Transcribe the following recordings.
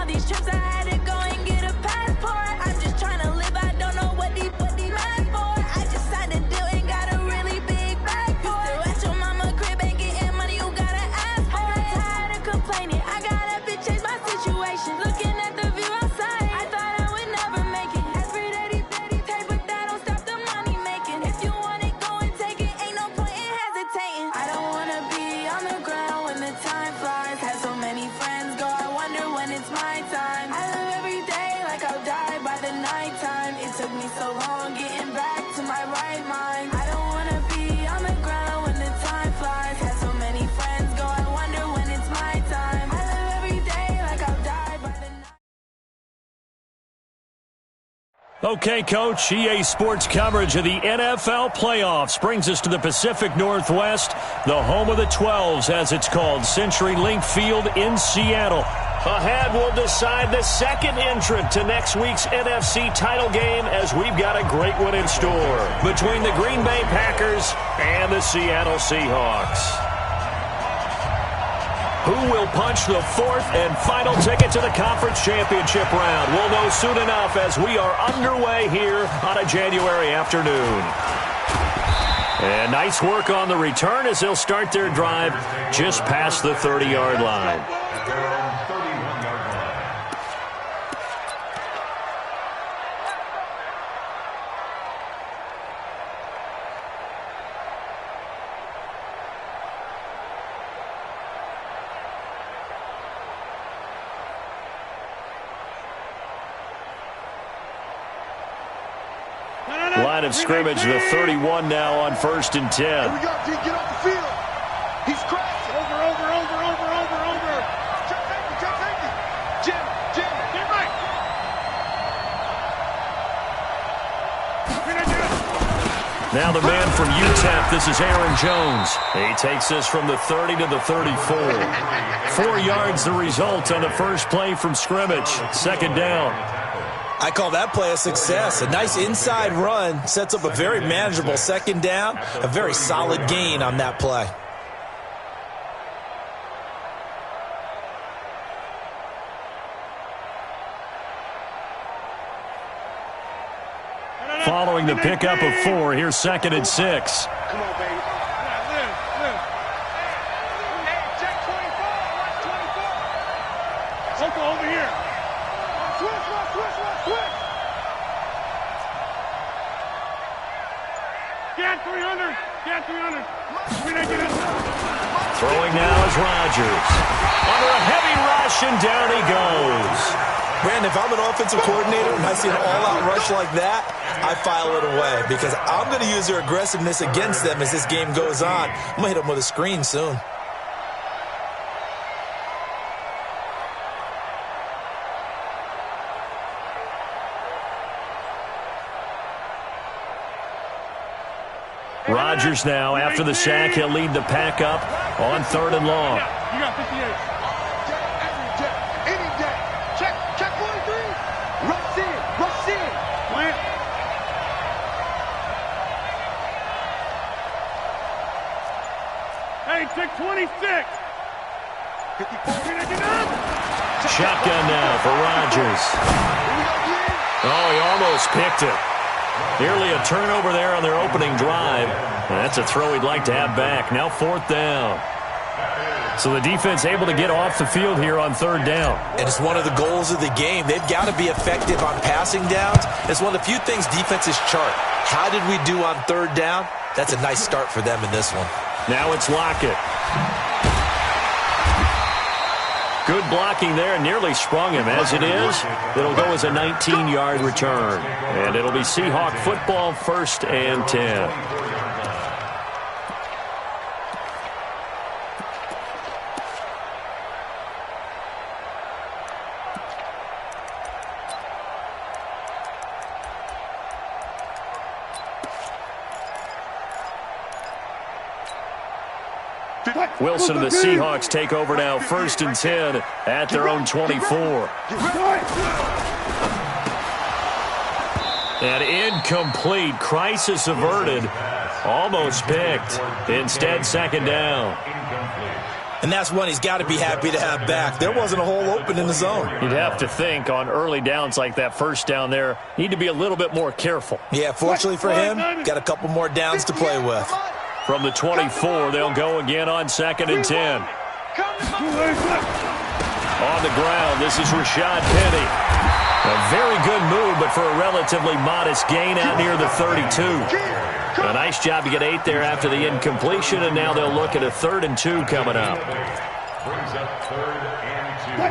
all these trips, I had to go and get a passport. I'm just trying to live, I don't know what these mad for. I just signed a deal and got a really big bag for it. Still at your mama crib, ain't getting money, you gotta ask for it. I'm tired of complaining, I gotta change my situation. Looking at the view outside, I thought I would never make it. Every day these take, but that don't stop the money making. If you want it, go and take it, ain't no point in hesitating. I don't wanna be on the ground when the time flies. Had so many friends go, I wonder when it's my time. I live every day like I'll die by the nighttime. It took me so long getting back to my right mind. I don't wanna be on the ground when the time flies. Had so many friends go, I wonder when it's my time. I live every day like I'll die by the night. Okay, Coach, EA Sports coverage of the NFL playoffs brings us to the Pacific Northwest, the home of the 12s, as it's called, CenturyLink Field in Seattle. Ahead, we'll decide the second entrant to next week's NFC title game, as we've got a great one in store between the Green Bay Packers and the Seattle Seahawks. Who will punch the fourth and final ticket to the conference championship round? We'll know soon enough as we are underway here on a January afternoon. And nice work on the return as they'll start their drive just past the 30-yard line. Line of scrimmage, the 31 now on 1st and 10. Here we go, G, get off the field. He's crashing. Over. Check safety. Jim, get right. Now the man from UTEP, this is Aaron Jones. He takes this from the 30 to the 34. 4 yards the result on the first play from scrimmage. Second down. I call that play a success. A nice inside run sets up a very manageable second down, a very solid gain on that play. Following the pickup of 4, here's 2nd and 6. Come on, baby. Hey, check 24. Watch 24. Uncle, over here. Switch. Get 300. Throwing now is Rodgers. Under a heavy rush, and down he goes. Brandon, if I'm an offensive coordinator and I see an all-out rush like that, I file it away because I'm going to use their aggressiveness against them as this game goes on. I'm going to hit them with a screen soon. Rodgers now, after the sack, he'll lead the pack up on 3rd and long. You got 58. Any day. Check 43. Rush in. Plant. Hey, check 26. 54. Shotgun now for Rodgers. Oh, he almost picked it. Nearly a turnover there on their opening drive. That's a throw he'd like to have back. Now 4th down. So the defense able to get off the field here on 3rd down. And it's one of the goals of the game. They've got to be effective on passing downs. It's one of the few things defenses chart. How did we do on 3rd down? That's a nice start for them in this one. Now it's Lockett. Good blocking there, nearly sprung him. As it is, it'll go as a 19-yard return. And it'll be Seahawk football, 1st and 10. Wilson and the Seahawks take over now, 1st and 10 at their own 24. And incomplete. Crisis averted. Almost picked. Instead, 2nd down. And that's one he's got to be happy to have back. There wasn't a hole open in the zone. You'd have to think on early downs like that first down there, need to be a little bit more careful. Yeah, fortunately for him, got a couple more downs to play with. From the 24, they'll go again on 2nd and 10. On the ground, this is Rashad Penny. A very good move, but for a relatively modest gain out near the 32. A nice job to get 8 there after the incompletion, and now they'll look at a 3rd and 2 coming up. Brings up 3rd and 2.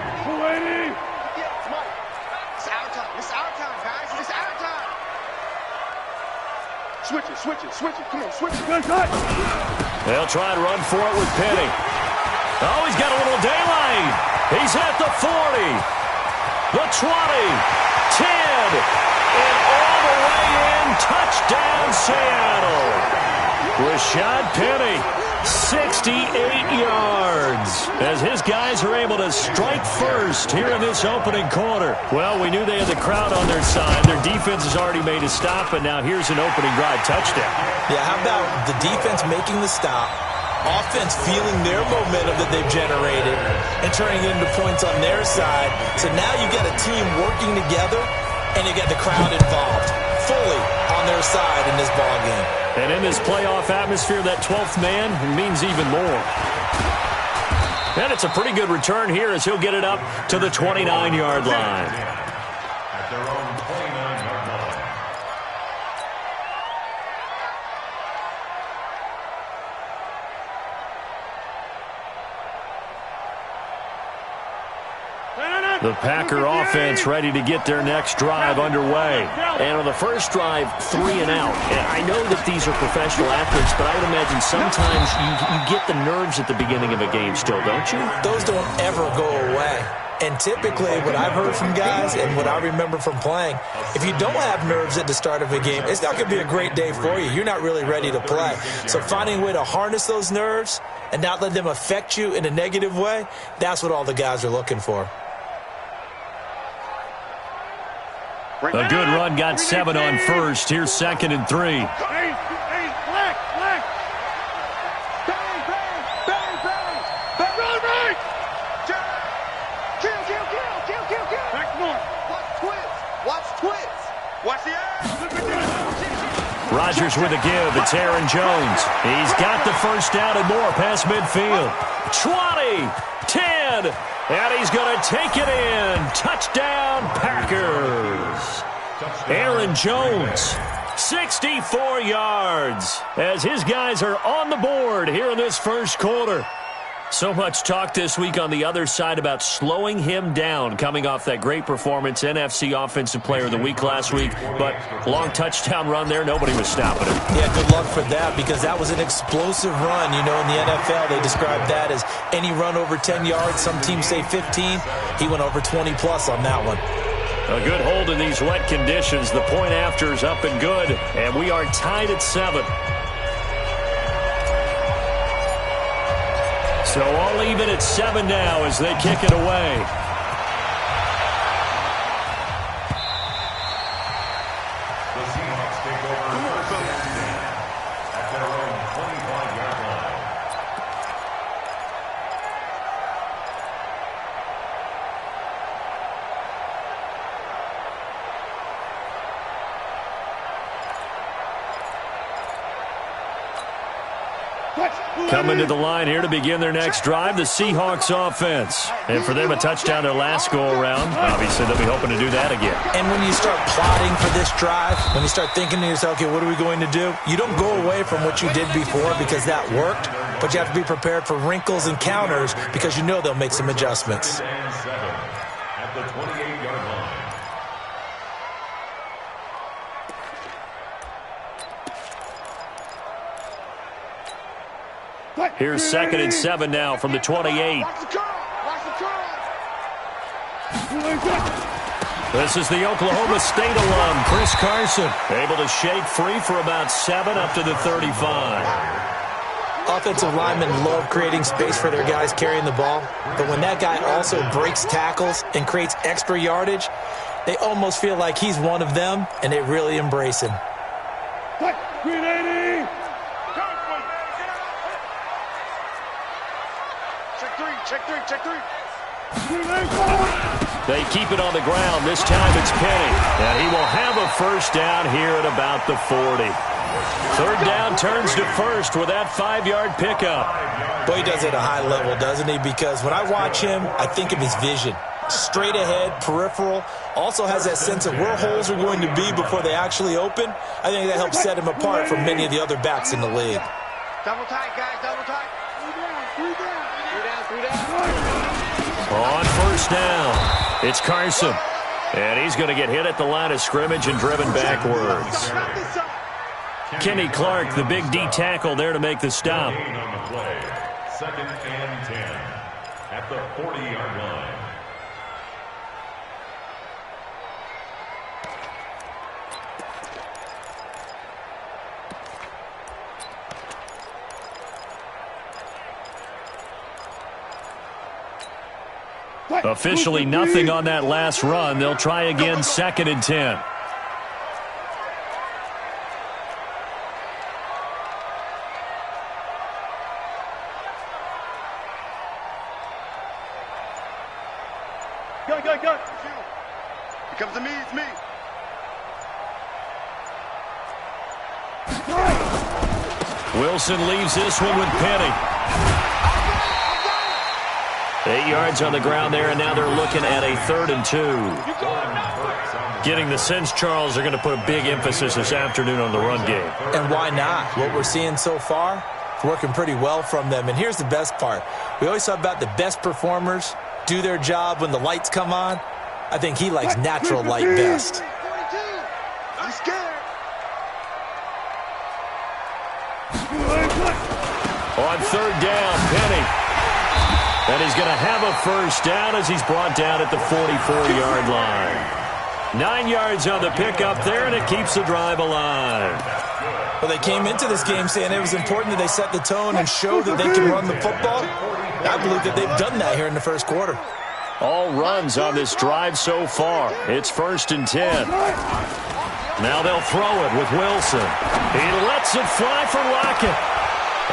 It's our time. It's our time, guys. It's our time. Switch it. Come on, switch it. They'll try and run for it with Penny. Oh, he's got a little daylight. He's at the 40, the 20, 10, and all the way in. Touchdown, Seattle. Rashad Penny, 68 yards, as his guys are able to strike first here in this opening quarter. Well, we knew they had the crowd on their side. Their defense has already made a stop, and now here's an opening drive touchdown. Yeah, how about the defense making the stop, offense feeling their momentum that they've generated and turning it into points on their side. So now you've got a team working together, and you got the crowd involved fully on their side in this ball game. And in this playoff atmosphere, that 12th man means even more. And it's a pretty good return here as he'll get it up to the 29-yard line. At their own 29-yard line. The Packer offense ready to get their next drive underway. And on the first drive, 3 and out. And I know that these are professional athletes, but I would imagine sometimes you get the nerves at the beginning of a game still, don't you? Those don't ever go away. And typically, what I've heard from guys and what I remember from playing, if you don't have nerves at the start of a game, it's not going to be a great day for you. You're not really ready to play. So finding a way to harness those nerves and not let them affect you in a negative way, that's what all the guys are looking for. A good run got 7 on first. Here's 2nd and 3. Rodgers with a give. It's Aaron Jones. He's got the first down and more past midfield. 20, 10, and he's going to take it in. Touchdown, Packers. Aaron Jones, 64 yards, as his guys are on the board here in this first quarter. So much talk this week on the other side about slowing him down, coming off that great performance, NFC Offensive Player of the Week last week. But long touchdown run there, nobody was stopping him. Yeah, good luck for that, because that was an explosive run. You know, in the NFL, they describe that as any run over 10 yards. Some teams say 15. He went over 20-plus on that one. A good hold in these wet conditions. The point after is up and good, and we are tied at 7. So all even at 7 now as they kick it away. The Seahawks take over first and 10 at their own 25-yard line. Coming to the line here to begin their next drive, the Seahawks offense. And for them, a touchdown their last go-around. Obviously, they'll be hoping to do that again. And when you start plotting for this drive, when you start thinking to yourself, okay, what are we going to do? You don't go away from what you did before because that worked, but you have to be prepared for wrinkles and counters because you know they'll make some adjustments. And 7 at the 28-yard line. Here's 2nd and 7 now from the 28. This is the Oklahoma State alum, Chris Carson, able to shake free for about 7 up to the 35. Offensive linemen love creating space for their guys carrying the ball, but when that guy also breaks tackles and creates extra yardage, they almost feel like he's one of them, and they really embrace him. Green 80. check three. They keep it on the ground. This time it's Penny. And he will have a first down here at about the 40. Third down turns to first with that 5-yard pickup. Boy, he does it at a high level, doesn't he? Because when I watch him, I think of his vision. Straight ahead, peripheral. Also has that sense of where holes are going to be before they actually open. I think that helps set him apart from many of the other backs in the league. Double tight, guys, double tight. Three down. On first down, it's Carson. And he's going to get hit at the line of scrimmage and driven backwards. Kenny Clark, the big D tackle there to make the stop. On the play, 2nd and 10 at the 40-yard line. Officially nothing on that last run. They'll try again 2nd and 10. Go. Here comes to me, it's me. Wilson leaves this one with Penny. 8 yards on the ground there, and now they're looking at a 3rd and 2. Getting the sense, Charles, they're going to put a big emphasis this afternoon on the run game. And why not? What we're seeing so far, it's working pretty well from them. And here's the best part. We always talk about the best performers do their job when the lights come on. I think he likes natural light best. I'm scared. On 3rd down, Penny. And he's going to have a first down as he's brought down at the 44-yard line. 9 yards on the pickup there, and it keeps the drive alive. Well, they came into this game saying it was important that they set the tone and show that they can run the football. I believe that they've done that here in the first quarter. All runs on this drive so far. It's 1st and 10. Now they'll throw it with Wilson. He lets it fly for Lockett.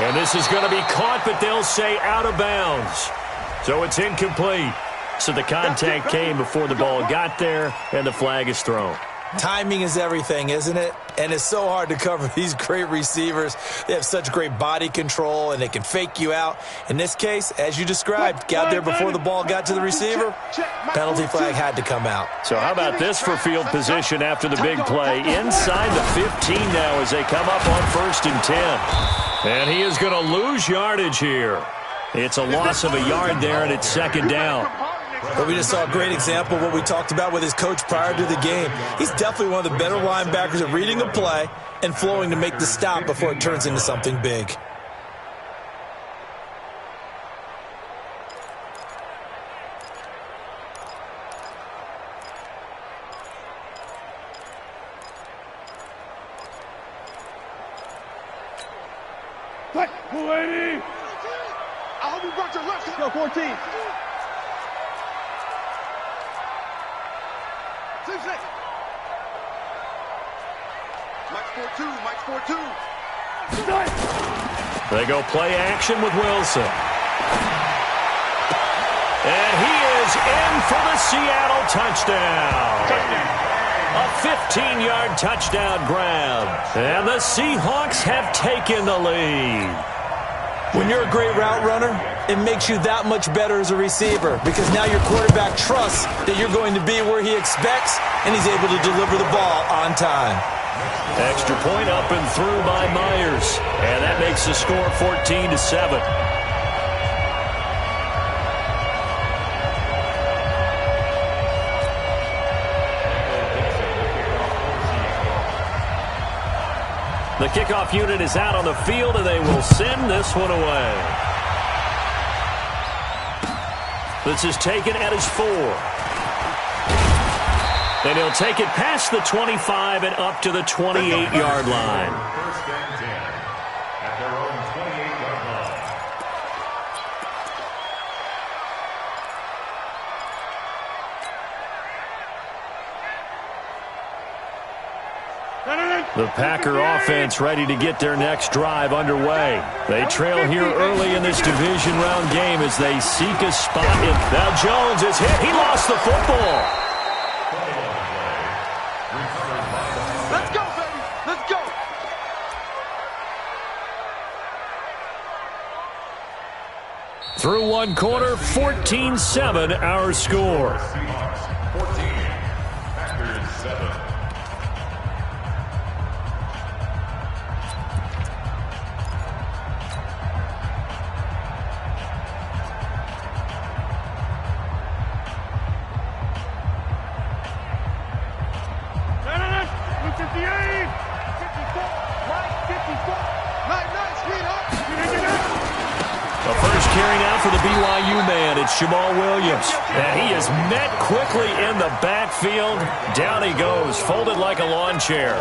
And this is going to be caught, but they'll say out of bounds. So it's incomplete. So the contact came before the ball got there, and the flag is thrown. Timing is everything, isn't it? And it's so hard to cover these great receivers. They have such great body control, and they can fake you out. In this case, as you described, got there before the ball got to the receiver. Penalty flag had to come out. So how about this for field position after the big play? Inside the 15 now as they come up on 1st and 10. And he is going to lose yardage here. It's a loss of a yard there, and it's 2nd down. But we just saw a great example of what we talked about with his coach prior to the game. He's definitely one of the better linebackers at reading a play and flowing to make the stop before it turns into something big. I hope you brought your left. Go, 14. Mike's 4-2. They go play action with Wilson. And he is in for the Seattle touchdown. A 15-yard touchdown grab. And the Seahawks have taken the lead. When you're a great route runner, it makes you that much better as a receiver because now your quarterback trusts that you're going to be where he expects, and he's able to deliver the ball on time. Extra point up and through by Myers. And that makes the score 14-7. The kickoff unit is out on the field, and they will send this one away. This is taken at his 4. And he'll take it past the 25 and up to the 28-yard line. 1st and 10 at their own 28-yard line. The Packer offense ready to get their next drive underway. They trail here early in this division round game as they seek a spot. Now Jones is hit. He lost the football. Let's go, baby. Let's go. Through one quarter, 14-7 our score. 14, Packers 7. The first carry now for the BYU man. It's Jamal Williams. And he is met quickly in the backfield. Down he goes, folded like a lawn chair.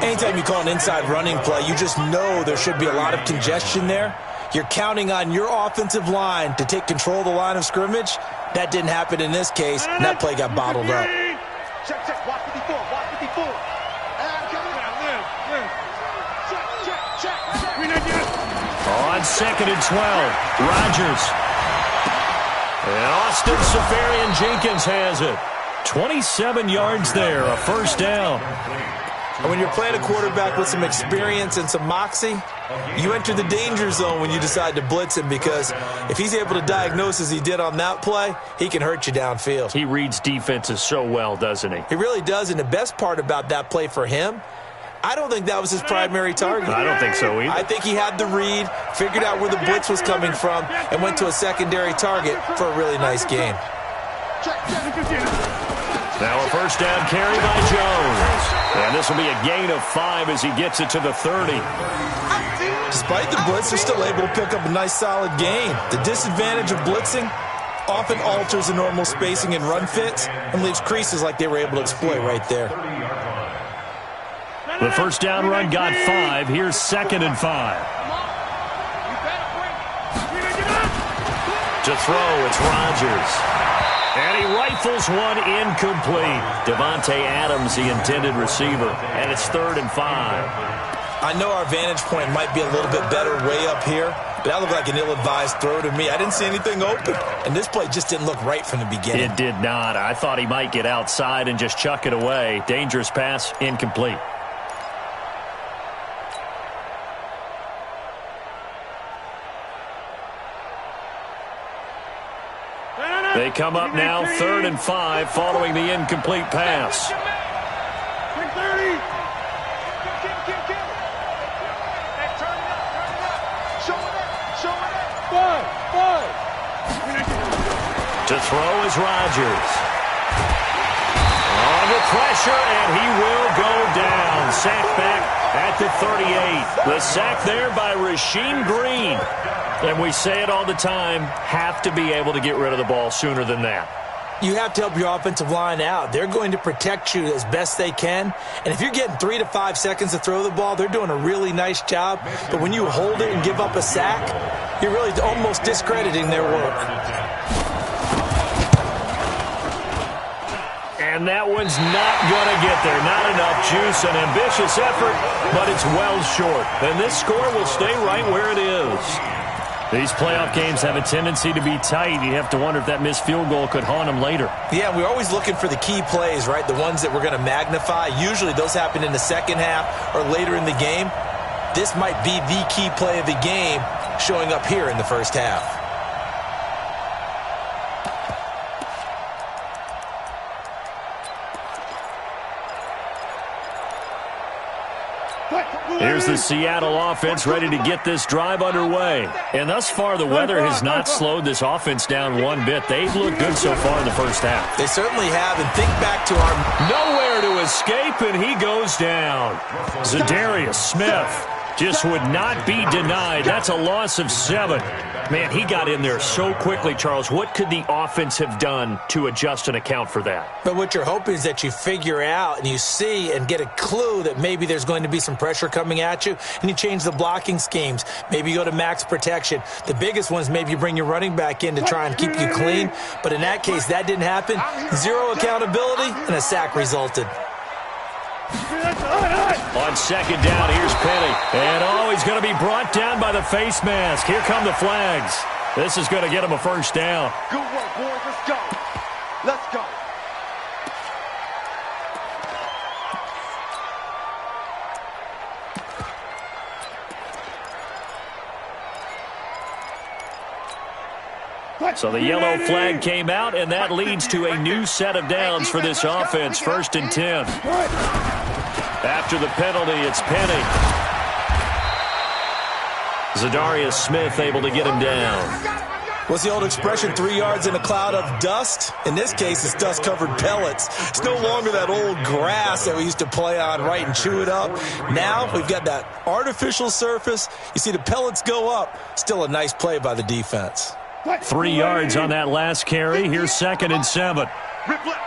Anytime you call an inside running play, you just know there should be a lot of congestion there. You're counting on your offensive line to take control of the line of scrimmage. That didn't happen in this case, and that play got bottled up. Check, check. Watch 54. Watch 54. On 2nd and 12, Rodgers. And Austin Safarian-Jenkins has it. 27 yards there, a first down. And when you're playing a quarterback with some experience and some moxie, you enter the danger zone when you decide to blitz him, because if he's able to diagnose as he did on that play, he can hurt you downfield. He reads defenses so well, doesn't he? He really does, and the best part about that play for him, I don't think that was his primary target. I don't think so either. I think he had the read, figured out where the blitz was coming from, and went to a secondary target for a really nice game. Now a first down carry by Jones. And this will be a gain of 5 as he gets it to the 30. Despite the blitz, they're still able to pick up a nice solid gain. The disadvantage of blitzing often alters the normal spacing and run fits and leaves creases like they were able to exploit right there. The first down run got 5. Here's 2nd and 5. To throw, it's Rodgers. And he rifles one incomplete. Devontae Adams, the intended receiver. And it's 3rd and 5. I know our vantage point might be a little bit better way up here, but that looked like an ill-advised throw to me. I didn't see anything open, and this play just didn't look right from the beginning. It did not. I thought he might get outside and just chuck it away. Dangerous pass, incomplete. They come up now 3rd and 5 following the incomplete pass. To throw is Rodgers. Under pressure, and he will go down. Sacked back at the 38. The sack there by Rasheem Green. And we say it all the time, have to be able to get rid of the ball sooner than that. You have to help your offensive line out. They're going to protect you as best they can. And if you're getting 3 to 5 seconds to throw the ball, they're doing a really nice job. But when you hold it and give up a sack, you're really almost discrediting their work. And that one's not going to get there. Not enough juice. An ambitious effort, but it's well short. And this score will stay right where it is. These playoff games have a tendency to be tight. You have to wonder if that missed field goal could haunt them later. Yeah, we're always looking for the key plays, right? The ones that we're going to magnify. Usually those happen in the second half or later in the game. This might be the key play of the game showing up here in the first half. Here's the Seattle offense ready to get this drive underway. And thus far, the weather has not slowed this offense down one bit. They've looked good so far in the first half. They certainly have. And think back to our... Nowhere to escape, and he goes down. Zadarius Smith just would not be denied. That's a loss of 7. Man, he got in there so quickly, Charles. What could the offense have done to adjust and account for that? But what you're hoping is that you figure out and you see and get a clue that maybe there's going to be some pressure coming at you, and you change the blocking schemes. Maybe you go to max protection. The biggest one is maybe you bring your running back in to try and keep you clean. But in that case, that didn't happen. 0 accountability, and a sack resulted. On second down, here's Penny. And, he's going to be brought down by the face mask. Here come the flags. This is going to get him a first down. Good work, boys. Let's go. Let's go. So the yellow flag came out, and that leads to a new set of downs for this offense. 1st and 10. After the penalty, it's Penny. Zadarius Smith able to get him down. What's the old expression, 3 yards in a cloud of dust? In this case, it's dust-covered pellets. It's no longer that old grass that we used to play on, right, and chew it up. Now we've got that artificial surface. You see the pellets go up. Still a nice play by the defense. 3 yards on that last carry. Here's 2nd and 7. Rip left.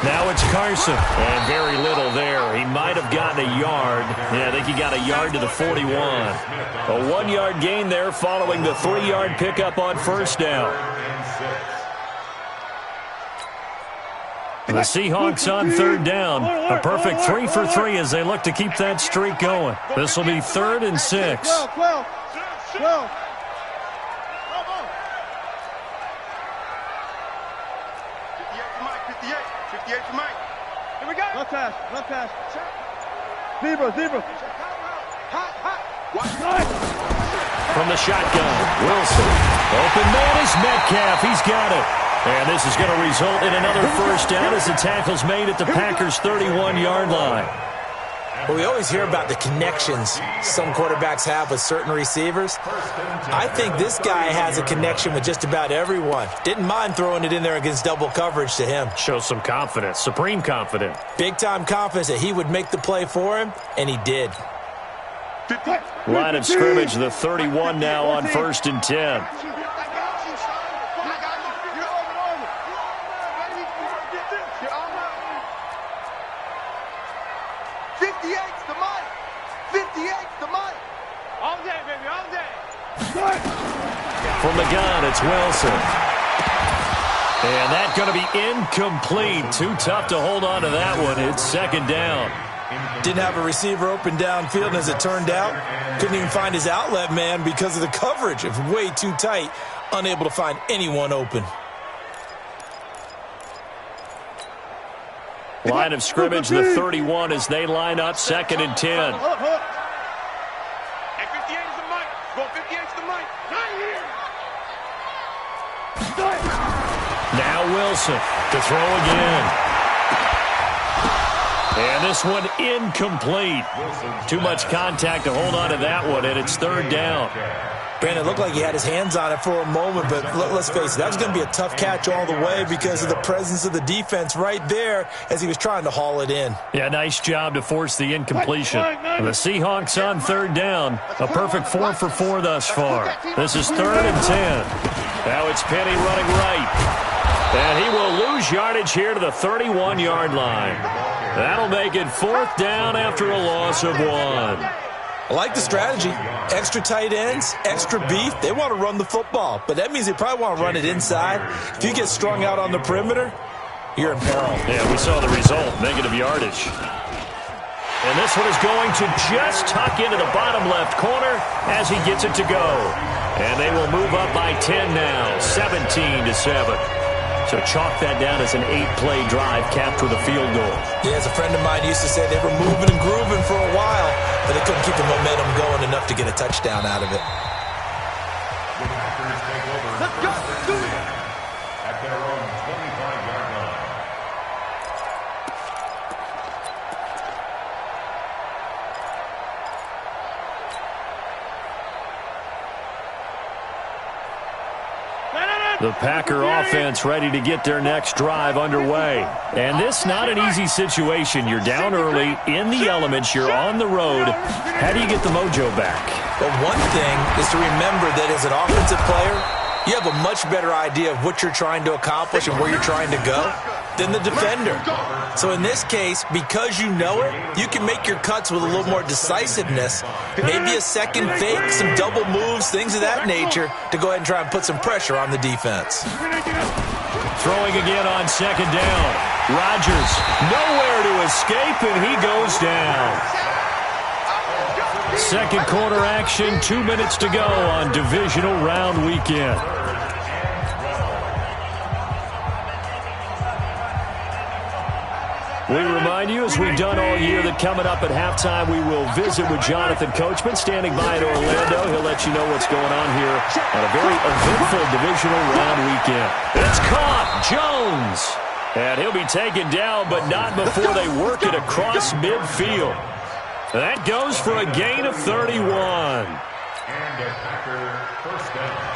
Now it's Carson. And very little there. He might have gotten a yard. Yeah, I think he got a yard to the 41. A 1-yard gain there following the 3-yard pickup on first down. The Seahawks on 3rd down. A perfect 3 for 3 as they look to keep that streak going. This will be 3rd and 6. 12. 58 to Mike. Here we go. Left pass. Zebra. From the shotgun, Wilson. Open man is Metcalf. He's got it. And this is going to result in another first down as the tackle's made at the Packers' 31-yard line. Well, we always hear about the connections some quarterbacks have with certain receivers. I think this guy has a connection with just about everyone. Didn't mind throwing it in there against double coverage to him. Shows some confidence, supreme confidence. Big-time confidence that he would make the play for him, and he did. Line of scrimmage, the 31 now on 1st and 10. From the gun, it's Wilson. And that's going to be incomplete. Too tough to hold on to that one. It's 2nd down. Didn't have a receiver open downfield, and as it turned out, couldn't even find his outlet man because of the coverage. It was way too tight, unable to find anyone open. Line of scrimmage, the 31 as they line up 2nd and 10. Now Wilson to throw again. And this one incomplete. Too much contact to hold on to that one, and it's 3rd down. Brandon, it looked like he had his hands on it for a moment, but let's face it, that was going to be a tough catch all the way because of the presence of the defense right there as he was trying to haul it in. Yeah, nice job to force the incompletion. The Seahawks on 3rd down. A perfect 4 for 4 thus far. This is 3rd and 10. Now it's Penny running right. And he will lose yardage here to the 31-yard line. That'll make it 4th down after a loss of 1. I like the strategy. Extra tight ends, extra beef. They want to run the football, but that means they probably want to run it inside. If you get strung out on the perimeter, you're in peril. Yeah, we saw the result, negative yardage. And this one is going to just tuck into the bottom left corner as he gets it to go. And they will move up by 10 now, 17-7. So chalk that down as an 8-play drive capped with a field goal. Yeah, as a friend of mine used to say, they were moving and grooving for a while, but they couldn't keep the momentum going enough to get a touchdown out of it. Let's go. Do it. At their own 25-yard line. The Packer offense ready to get their next drive underway. And this not an easy situation. You're down early, in the elements, you're on the road. How do you get the mojo back? Well, one thing is to remember that as an offensive player, you have a much better idea of what you're trying to accomplish and where you're trying to go. than the defender. So in this case, because you know it, you can make your cuts with a little more decisiveness, maybe a second fake, some double moves, things of that nature, to go ahead and try and put some pressure on the defense. Throwing again on second down. Rodgers nowhere to escape, and he goes down. Second quarter action, 2 minutes to go on divisional round weekend. We remind you, as we've done all year, that coming up at halftime, we will visit with Jonathan Coachman, standing by in Orlando. He'll let you know what's going on here on a very eventful divisional round weekend. It's caught, Jones. And he'll be taken down, but not before they work it across midfield. That goes for a gain of 31. And a Packer first down.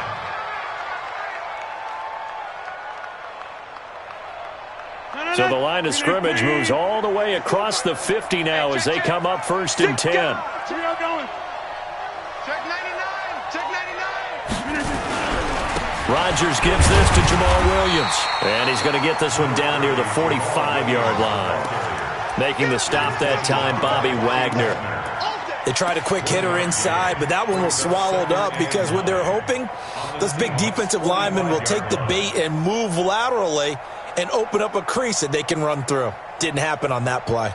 So the line of scrimmage moves all the way across the 50 now as they come up 1st and 10. Check 99. Check 99. Rodgers gives this to Jamal Williams. And he's going to get this one down near the 45-yard line. Making the stop that time, Bobby Wagner. They tried a quick hitter inside, but that one was swallowed up because what they're hoping, those big defensive linemen will take the bait and move laterally and open up a crease that they can run through. Didn't happen on that play.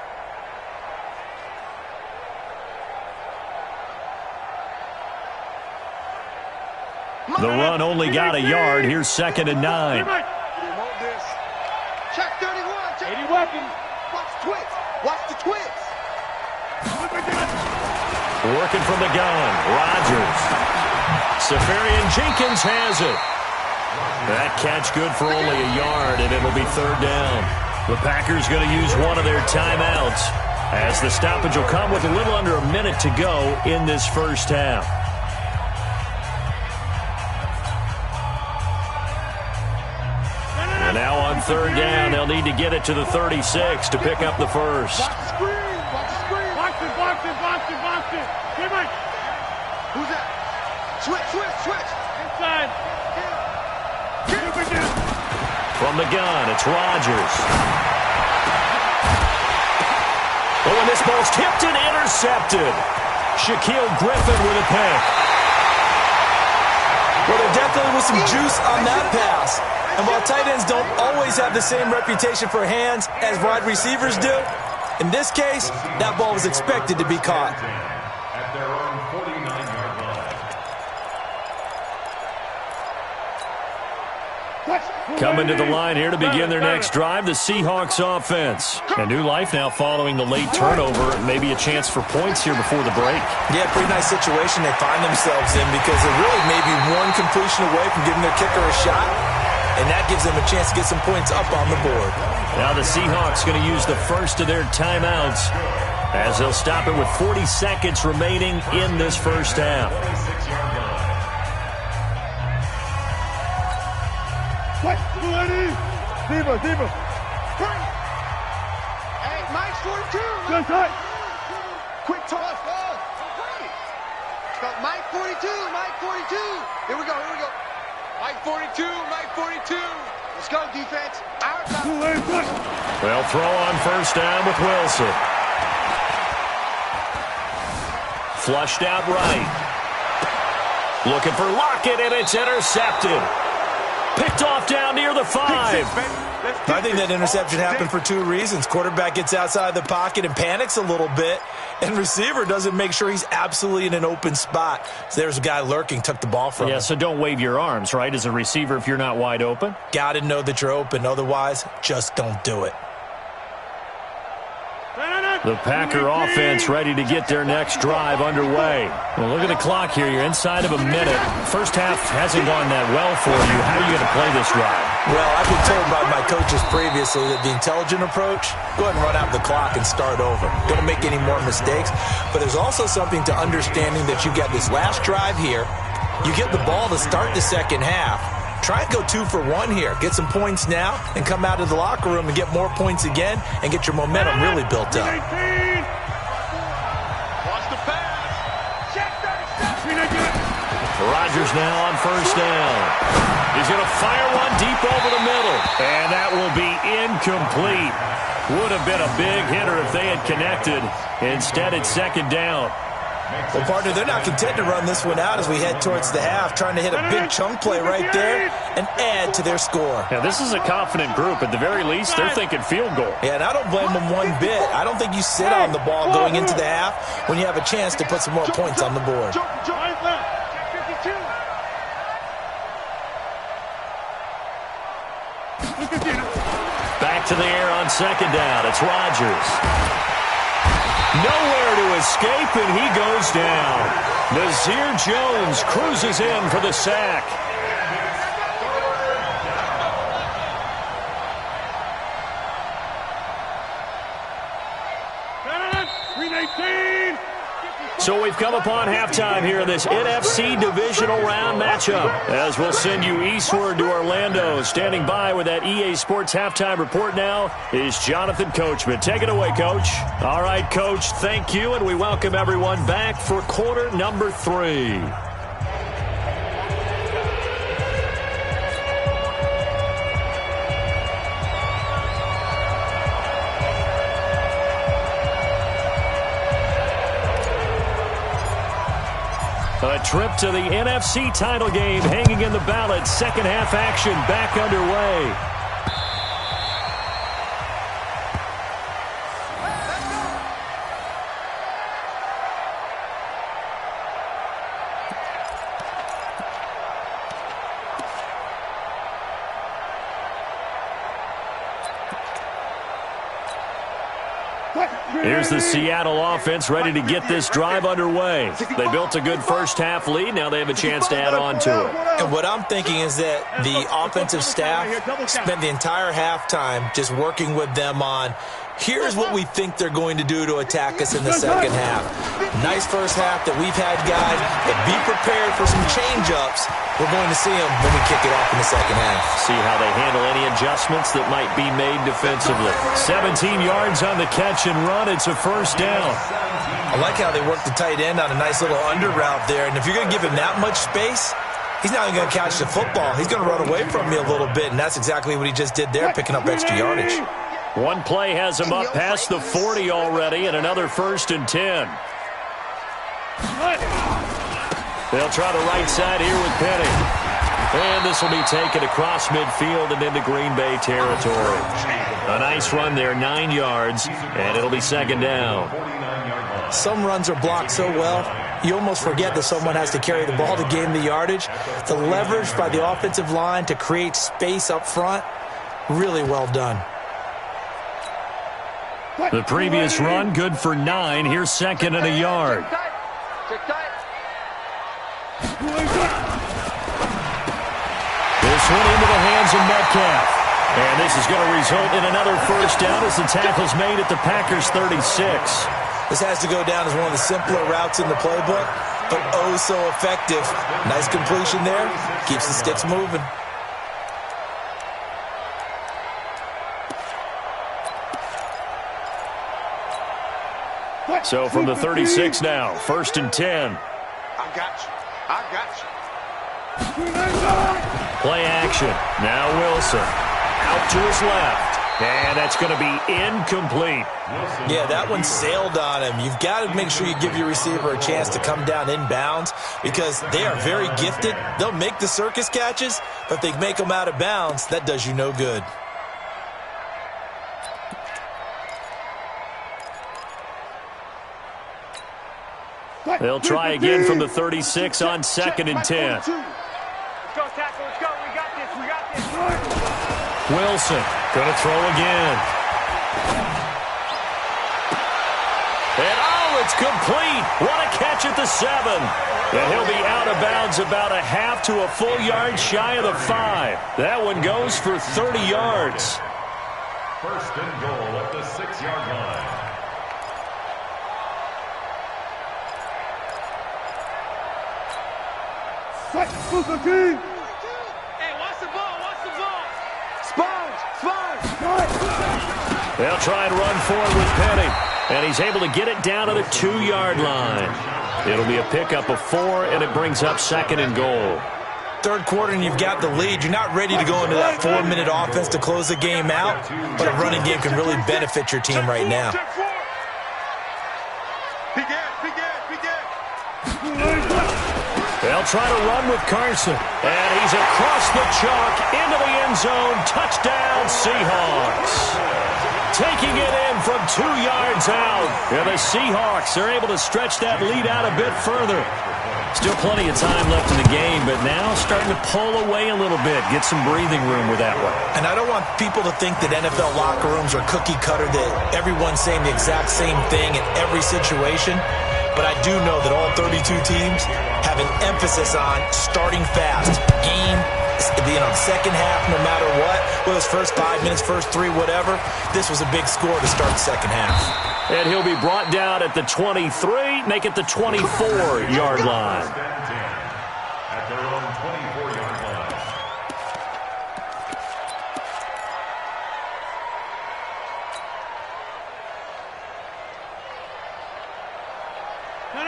The run only got a yard. Here's 2nd and 9. Check 31. Check 80 weapons. Watch twits. Watch the twits. Working from the gun. Rodgers. Safarian Jenkins has it. That catch good for only a yard, and it'll be 3rd down. The Packers going to use one of their timeouts as the stoppage will come with a little under a minute to go in this first half. And now on 3rd down, they'll need to get it to the 36 to pick up the first. Watch the screen. Watch the screen. Box it. Box it. Box it. Box it. Hey, Mike. Who's that? Switch. Switch. Switch. Inside. From the gun, it's Rodgers. Oh, and this ball's tipped and intercepted. Shaquille Griffin with a pick. Well, there definitely was some juice on that pass. And while tight ends don't always have the same reputation for hands as wide receivers do, in this case, that ball was expected to be caught. At their own 49-yard line. Coming to the line here to begin their next drive, the Seahawks offense. A new life now following the late turnover. Maybe a chance for points here before the break. Yeah, pretty nice situation they find themselves in because they're really maybe one completion away from giving their kicker a shot, and that gives them a chance to get some points up on the board. Now the Seahawks going to use the first of their timeouts as they'll stop it with 40 seconds remaining in this first half. Zebra. Hey, Mike's 42. Just right. Quick toss. Mike 42. Mike 42. Here we go. Mike 42. Mike 42. Let's go, defense. They'll throw on first down with Wilson. Flushed out right. Looking for Lockett, and it's intercepted. Picked off down near the 5. I think that interception happened for 2 reasons. Quarterback gets outside the pocket and panics a little bit, and receiver doesn't make sure he's absolutely in an open spot. So there's a guy lurking, took the ball from him. Yeah, so don't wave your arms, right, as a receiver if you're not wide open? Got to know that you're open. Otherwise, just don't do it. The Packer offense ready to get their next drive underway. Well, look at the clock here. You're inside of a minute. First half hasn't gone that well for you. How are you going to play this drive? Well, I've been told by my coaches previously that the intelligent approach, go ahead and run out the clock and start over. Don't make any more mistakes. But there's also something to understanding that you got this last drive here. You get the ball to start the second half. Try and go 2 for 1 here. Get some points now and come out of the locker room and get more points again and get your momentum really built up. Watch the pass. Check 37. Rodgers now on first down. He's going to fire one deep over the middle. And that will be incomplete. Would have been a big hitter if they had connected. Instead, it's second down. Well, partner, they're not content to run this one out as we head towards the half, trying to hit a big chunk play right there and add to their score. Yeah, this is a confident group. At the very least, they're thinking field goal. Yeah, and I don't blame them one bit. I don't think you sit on the ball going into the half when you have a chance to put some more points on the board. Back to the air on second down. It's Rodgers. Nowhere to escape, and he goes down. Nazir Jones cruises in for the sack. So we've come upon halftime here in this NFC divisional round matchup. As we'll send you eastward to Orlando. Standing by with that EA Sports halftime report now is Jonathan Coachman. Take it away, Coach. All right, Coach, thank you, and we welcome everyone back for quarter number 3. A trip to the NFC title game hanging in the balance. Second half action back underway. Here's the Seattle offense ready to get this drive underway. They built a good first half lead. Now they have a chance to add on to it. And what I'm thinking is that the offensive staff spent the entire halftime just working with them on, here's what we think they're going to do to attack us in the second half. Nice first half that we've had, guys, but be prepared for some change-ups. We're going to see them when we kick it off in the second half. See how they handle any adjustments that might be made defensively. 17 yards on the catch and run. It's a first down. I like how they work the tight end on a nice little under route there. And if you're going to give him that much space, he's not even going to catch the football. He's going to run away from me a little bit, and that's exactly what he just did there, picking up extra yardage. One play has him up past the 40 already, and another 1st and 10. They'll try the right side here with Penny. And this will be taken across midfield and into Green Bay territory. A nice run there, 9 yards, and it'll be second down. Some runs are blocked so well, you almost forget that someone has to carry the ball to gain the yardage. The leverage by the offensive line to create space up front, really well done. The previous run, good for 9. Here's second and a yard. This one into the hands of Metcalf. And this is going to result in another first down as the tackle's made at the Packers' 36. This has to go down as one of the simpler routes in the playbook, but oh so effective. Nice completion there. Keeps the sticks moving. So from the 36 now, 1st and 10. I got you. I got you. Play action. Now Wilson. Out to his left. And that's going to be incomplete. Yeah, that one sailed on him. You've got to make sure you give your receiver a chance to come down inbounds because they are very gifted. They'll make the circus catches, but if they make them out of bounds, that does you no good. They'll try again from the 36 on 2nd and 10. Let's go, tackle. Let's go. We got this. We got this. Wilson going to throw again. And oh, it's complete. What a catch at the 7. And he'll be out of bounds about a half to a full yard shy of the 5. That one goes for 30 yards. 1st and goal at the 6-yard line. Hey, watch the ball. Watch the ball. Sponge. They'll try and run forward with Penny. And he's able to get it down to the 2-yard line. It'll be a pickup of 4, and it brings up 2nd and goal. Third quarter and you've got the lead. You're not ready to go into that 4-minute offense to close the game out, but a running game can really benefit your team right now. They'll try to run with Carson, and he's across the chalk into the end zone. Touchdown, Seahawks. Taking it in from 2 yards out. And the Seahawks are able to stretch that lead out a bit further. Still plenty of time left in the game, but now starting to pull away a little bit, get some breathing room with that one. And I don't want people to think that NFL locker rooms are cookie cutter, that everyone's saying the exact same thing in every situation. But I do know that all 32 teams have an emphasis on starting fast. Game, second half, no matter what, whether it's first 5 minutes, first 3, whatever. This was a big score to start the second half. And he'll be brought down at the 23, make it the 24-yard line. At their own 24-yard line.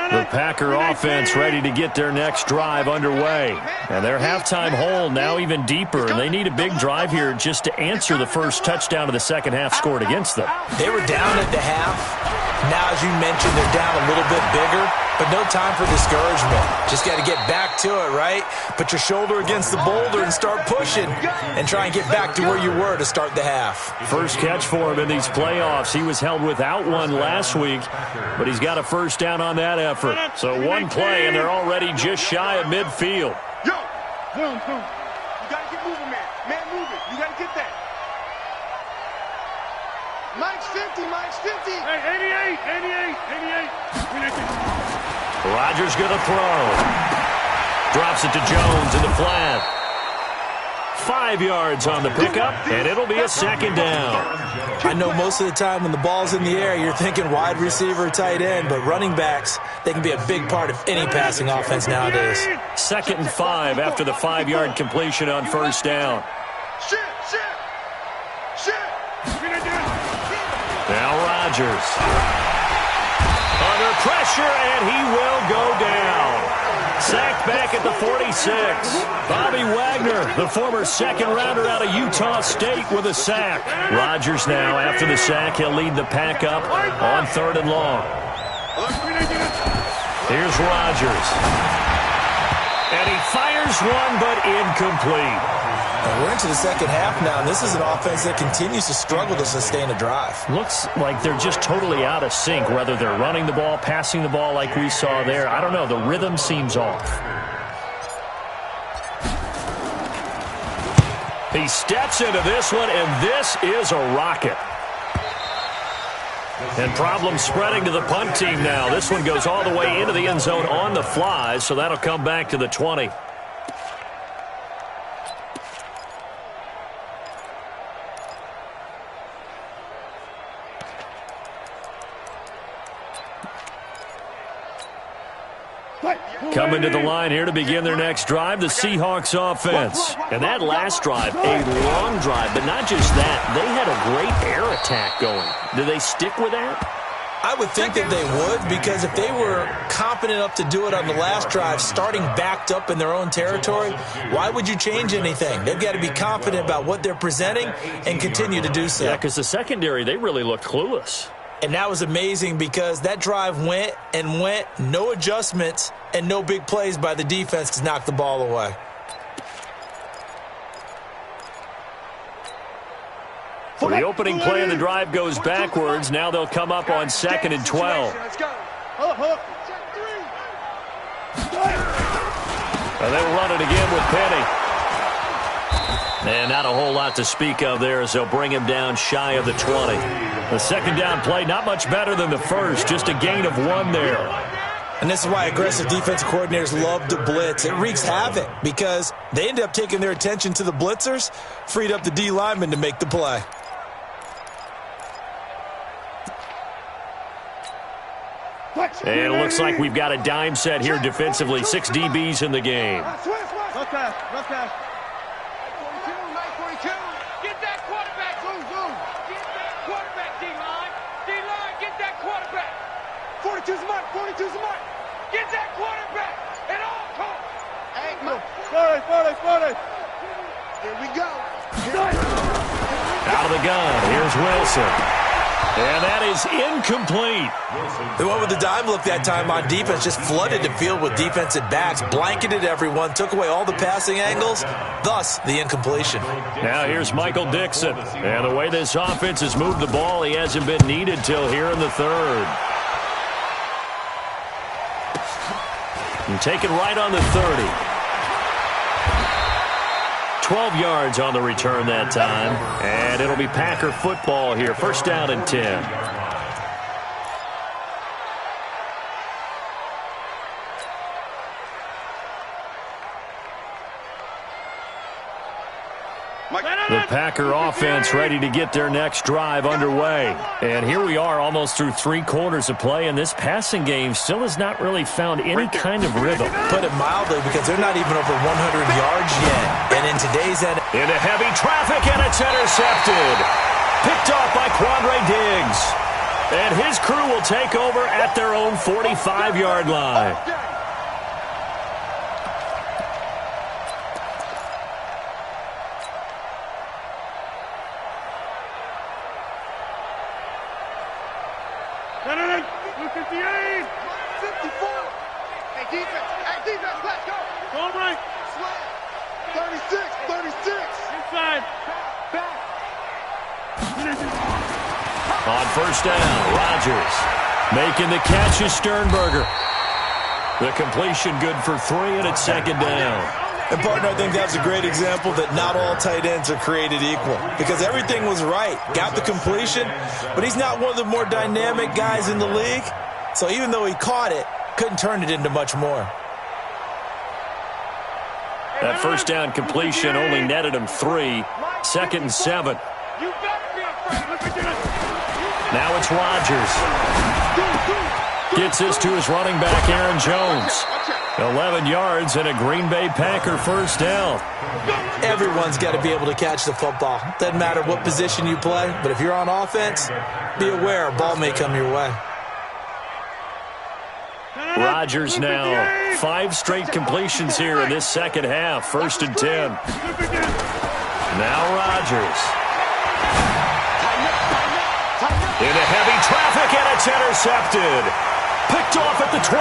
The Packer offense ready to get their next drive underway. And their halftime hole now even deeper. And they need a big drive here just to answer the first touchdown of the second half scored against them. They were down at the half. Now, as you mentioned, they're down a little bit bigger, but no time for discouragement. Just got to get back to it, right? Put your shoulder against the boulder and start pushing and try and get back to where you were to start the half. First catch for him in these playoffs. He was held without one last week, but he's got a first down on that effort. So one play, and they're already just shy of midfield. Yo, boom. You got to get moving, man. Man, move it. You got to get that. Mike's 50. Hey, 88. Rodgers going to throw. Drops it to Jones in the flat. 5 yards on the pickup, and it'll be a second down. I know most of the time when the ball's in the air, you're thinking wide receiver, tight end, but running backs, they can be a big part of any passing offense nowadays. 2nd and 5 after the 5-yard completion on first down. Shit. Now Rodgers. Under pressure, and he will go down. Sacked back at the 46. Bobby Wagner, the former second-rounder out of Utah State, with a sack. Rodgers now, after the sack, he'll lead the pack up on 3rd and long. Here's Rodgers. And he fires one, but incomplete. And we're into the second half now, and this is an offense that continues to struggle to sustain a drive. Looks like they're just totally out of sync, whether they're running the ball, passing the ball like we saw there. I don't know. The rhythm seems off. He steps into this one, and this is a rocket. And problems spreading to the punt team now. This one goes all the way into the end zone on the fly, so that'll come back to the 20. Coming to the line here to begin their next drive, the Seahawks offense. And that last drive, a long drive, but not just that. They had a great air attack going. Do they stick with that? I would think that they would, because if they were competent enough to do it on the last drive, starting backed up in their own territory, why would you change anything? They've got to be confident about what they're presenting and continue to do so. Yeah, because the secondary, they really looked clueless. And that was amazing because that drive went, no adjustments, and no big plays by the defense to knock the ball away. So the opening play of the drive goes backwards. Now they'll come up on 2nd and 12. Let's go. And they'll run it again with Penny. And not a whole lot to speak of there as they'll bring him down shy of the 20. The second down play, not much better than the first, just a gain of 1 there. And this is why aggressive defensive coordinators love to blitz. It wreaks havoc because they end up taking their attention to the blitzers, freed up the D lineman to make the play. And it looks like we've got a dime set here defensively. 6 DBs in the game. Rough pass. 42. Get that quarterback. Zoom. Get that quarterback, D-line. D-line, get that quarterback. 42's a mark. Get that quarterback at all costs. Hey, Forty. Here we go. Out of the gun, here's Wilson. And that is incomplete. They went with the dime look that time on defense, just flooded the field with defensive backs, blanketed everyone, took away all the passing angles, thus the incompletion. Now here's Michael Dixon. And the way this offense has moved the ball, he hasn't been needed till here in the third. And taken right on the 30. 12 yards on the return that time. And it'll be Packer football here. First down and 10. The Packer offense ready to get their next drive underway. And here we are almost through 3 quarters of play, and this passing game still has not really found any kind of rhythm. Put it mildly, because they're not even over 100 yards yet. And in today's end, into heavy traffic, and it's intercepted. Picked off by Quandre Diggs. And his crew will take over at their own 45-yard line. On first down, Rodgers making the catch is Sternberger. The completion good for 3, and it's second down. And, partner, I think that's a great example that not all tight ends are created equal, because everything was right. Got the completion, but he's not one of the more dynamic guys in the league. So even though he caught it, couldn't turn it into much more. That first down completion only netted him 3. Second and 7. Now it's Rodgers. Gets this to his running back, Aaron Jones. 11 yards and a Green Bay Packer first down. Everyone's got to be able to catch the football. Doesn't matter what position you play, but if you're on offense, be aware a ball may come your way. Rodgers now 5 straight completions here in this second half. First and 10. Now Rodgers. Into heavy traffic, and it's intercepted. Picked off at the 12.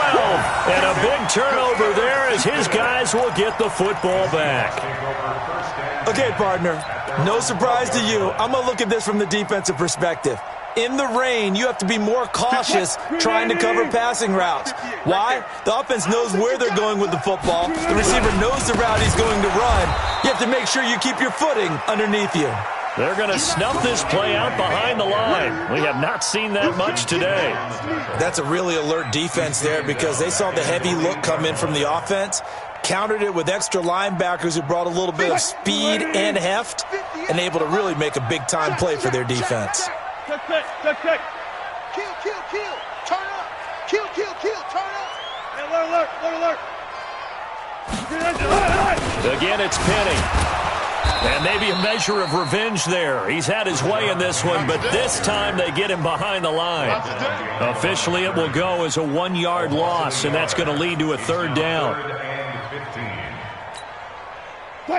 And a big turnover there as his guys will get the football back. Okay, partner, no surprise to you. I'm going to look at this from the defensive perspective. In the rain, you have to be more cautious trying to cover passing routes. Why? The offense knows where they're going with the football. The receiver knows the route he's going to run. You have to make sure you keep your footing underneath you. They're going to snuff this play out behind the line. We have not seen that much today. That's a really alert defense there, because they saw the heavy look come in from the offense, countered it with extra linebackers who brought a little bit of speed and heft, and able to really make a big-time play for their defense. Kill. Turn up. Kill. Turn up. Alert. Again, it's Penny. And maybe a measure of revenge there. He's had his way in this one, but this time they get him behind the line. Officially, it will go as a 1-yard loss, and that's going to lead to a third down.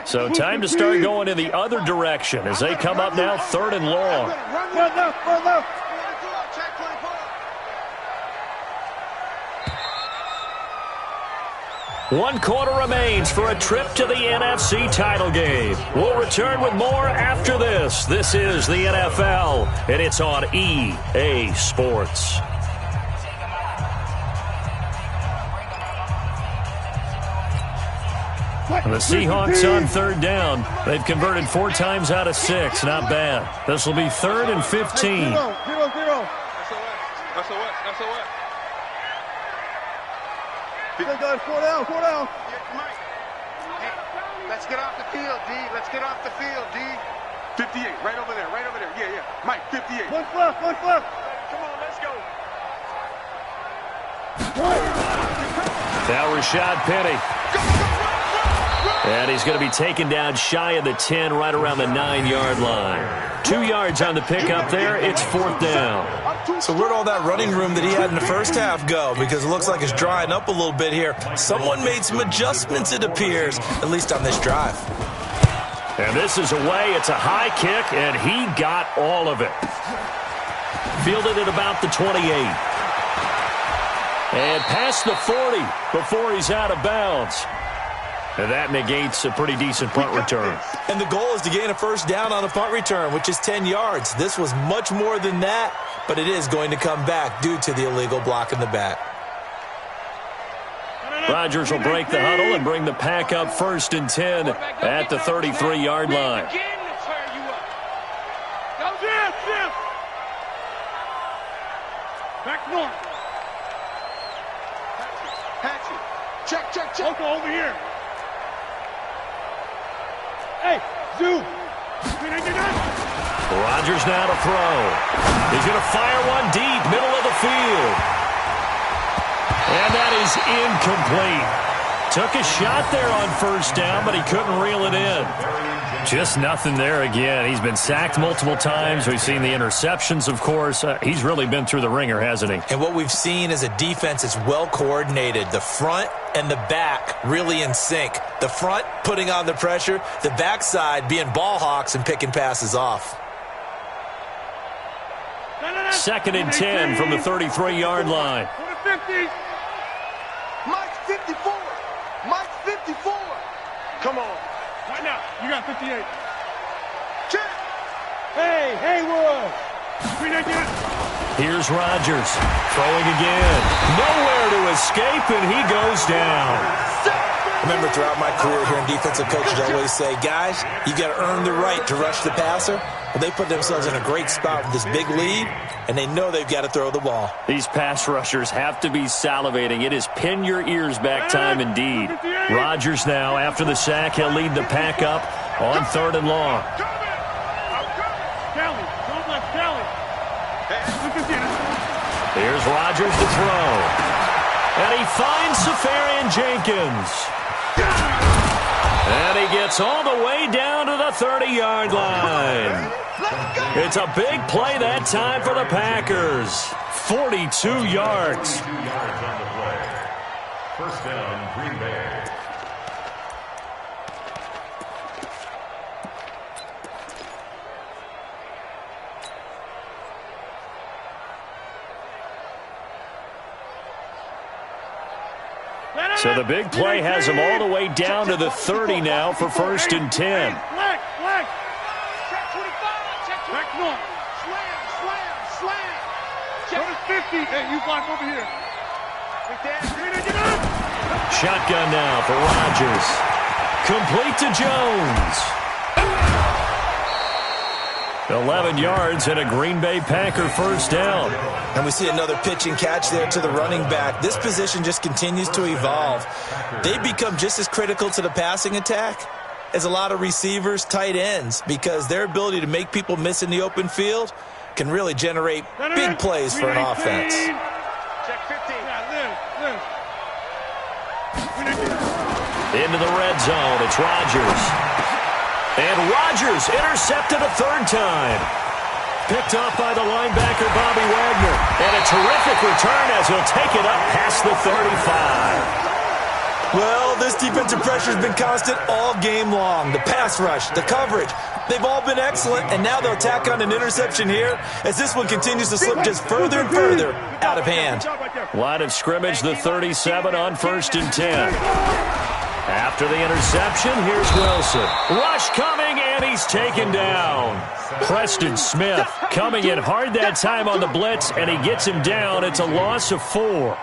So time to start going in the other direction as they come up now third and long. Run left. 1 quarter remains for a trip to the NFC title game. We'll return with more after this. This is the NFL, and it's on EA Sports. And the Seahawks on third down. They've converted 4 times out of 6. Not bad. This will be 3rd and 15. Zero. Guys, 4 down. Let's get off the field, D. 58, right over there. Yeah. Mike, 58. One left. Come on, let's go. Now Rashad Penny. And he's going to be taken down shy of the 10, right around the 9-yard line. 2 yards on the pickup there. It's 4th down. So where'd all that running room that he had in the first half go? Because it looks like it's drying up a little bit here. Someone made some adjustments, it appears, at least on this drive. And this is away. It's a high kick, and he got all of it. Fielded at about the 28. And past the 40 before he's out of bounds. And that negates a pretty decent punt return. And the goal is to gain a first down on a punt return, which is 10 yards. This was much more than that, but it is going to come back due to the illegal block in the back. Rodgers will break the huddle and bring the pack up 1st and 10 at the 33-yard line. Back north. Patch it. Check, check, check. Local over here. Hey, zoom. Rodgers now to throw. He's going to fire one deep, middle of the field. And that is incomplete. Took a shot there on 1st down, but he couldn't reel it in. Just nothing there again. He's been sacked multiple times. We've seen the interceptions, of course. He's really been through the ringer, hasn't he? And what we've seen is a defense that's well coordinated. The front and the back really in sync. The front putting on the pressure, the backside being ball hawks and picking passes off. 2nd and 10 from the 33-yard line. Mike's 54. Mike's 54. Come on. Right now. You got 58. Check. Hey, Haywood. Here's Rodgers. Throwing again. Nowhere to escape, and he goes down. Remember, throughout my career here in defensive coaches, I always say, guys, you got to earn the right to rush the passer. Well, they put themselves in a great spot with this big lead, and they know they've got to throw the ball. These pass rushers have to be salivating. It is pin your ears back time indeed. Rodgers now, after the sack, he'll lead the pack up on 3rd and long. Here's Rodgers to throw. And he finds Safarian Jenkins. And he gets all the way down to the 30-yard line. It's a big play that time for the Packers. 42 yards. 42 yards on the play. 1st down, Green Bay. So the big play has him all the way down to the 30 now for 1st and 10. Flag. Check 25. Check back north. Slam. Check 50. Hey, you block over here. Shotgun now for Rodgers. Complete to Jones. 11 yards and a Green Bay Packer 1st down. And we see another pitch and catch there to the running back. This position just continues to evolve. They become just as critical to the passing attack as a lot of receivers, tight ends, because their ability to make people miss in the open field can really generate big plays for an offense. Check 15. Into the red zone, it's Rodgers. And Rodgers intercepted a 3rd time. Picked off by the linebacker, Bobby Wagner. And a terrific return as he'll take it up past the 35. Well, this defensive pressure has been constant all game long. The pass rush, the coverage, they've all been excellent, and now they'll tack on an interception here as this one continues to slip just further and further out of hand. Line of scrimmage, the 37 on 1st and 10. After the interception, here's Wilson. Rush coming, and he's taken down. Preston Smith coming in hard that time on the blitz, and he gets him down. It's a loss of 4.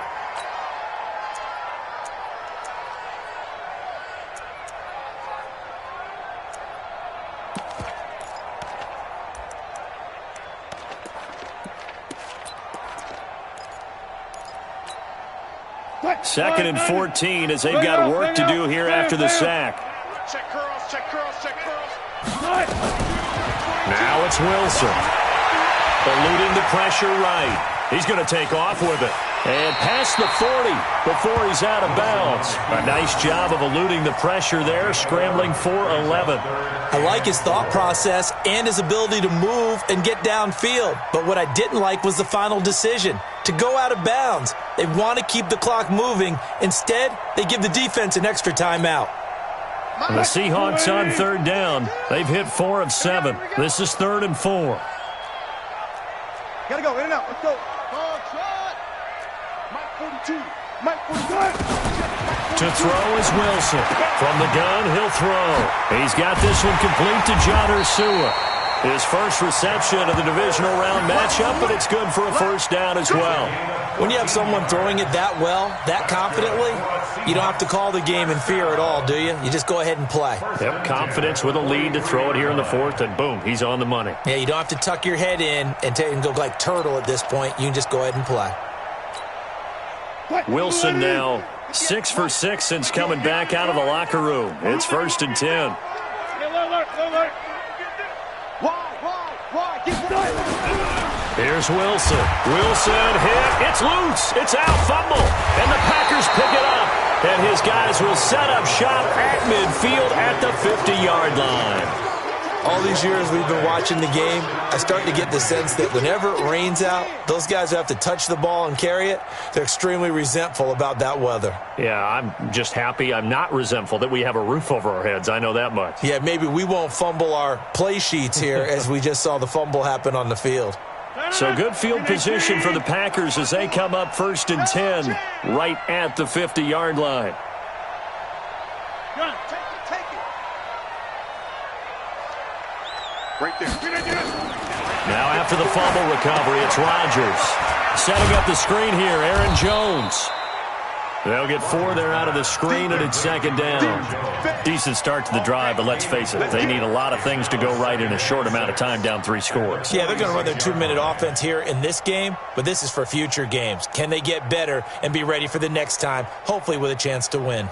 Second and 14 as they've got work to do here after the sack. Check curls. Now it's Wilson. Eluding the pressure right. He's going to take off with it. And past the 40 before he's out of bounds. A nice job of eluding the pressure there, scrambling for 11. I like his thought process and his ability to move and get downfield. But what I didn't like was the final decision, to go out of bounds. They want to keep the clock moving. Instead, they give the defense an extra timeout. And the Seahawks on third down. They've hit 4 of 7. This is 3rd and 4. Gotta go, in and out. Let's go. Mike 42. Mike 42. To throw is Wilson. From the gun, he'll throw. He's got this one complete to John Ursua. His first reception of the divisional round matchup, but it's good for a first down as well. When you have someone throwing it that well, that confidently, you don't have to call the game in fear at all, do you? You just go ahead and play. Yep, confidence with a lead to throw it here in the 4th, and boom, he's on the money. Yeah, you don't have to tuck your head in and go like turtle at this point. You can just go ahead and play. Wilson now 6 for 6 since coming back out of the locker room. It's 1st and 10. Here's Wilson. Wilson hit. It's loose. It's out. Fumble. And the Packers pick it up. And his guys will set up shop at midfield at the 50-yard line. All these years we've been watching the game, I start to get the sense that whenever it rains out, those guys who have to touch the ball and carry it, they're extremely resentful about that weather. Yeah, I'm just happy I'm not resentful that we have a roof over our heads. I know that much. Yeah, maybe we won't fumble our play sheets here as we just saw the fumble happen on the field. So good field position for the Packers as they come up 1st and 10 right at the 50-yard line. Right there. Now after the fumble recovery, it's Rodgers. Setting up the screen here, Aaron Jones. They'll get 4 there out of the screen, and it's 2nd down. Decent start to the drive, but let's face it, they need a lot of things to go right in a short amount of time, down 3 scores. Yeah, they're going to run their 2-minute offense here in this game, but this is for future games. Can they get better and be ready for the next time, hopefully with a chance to win?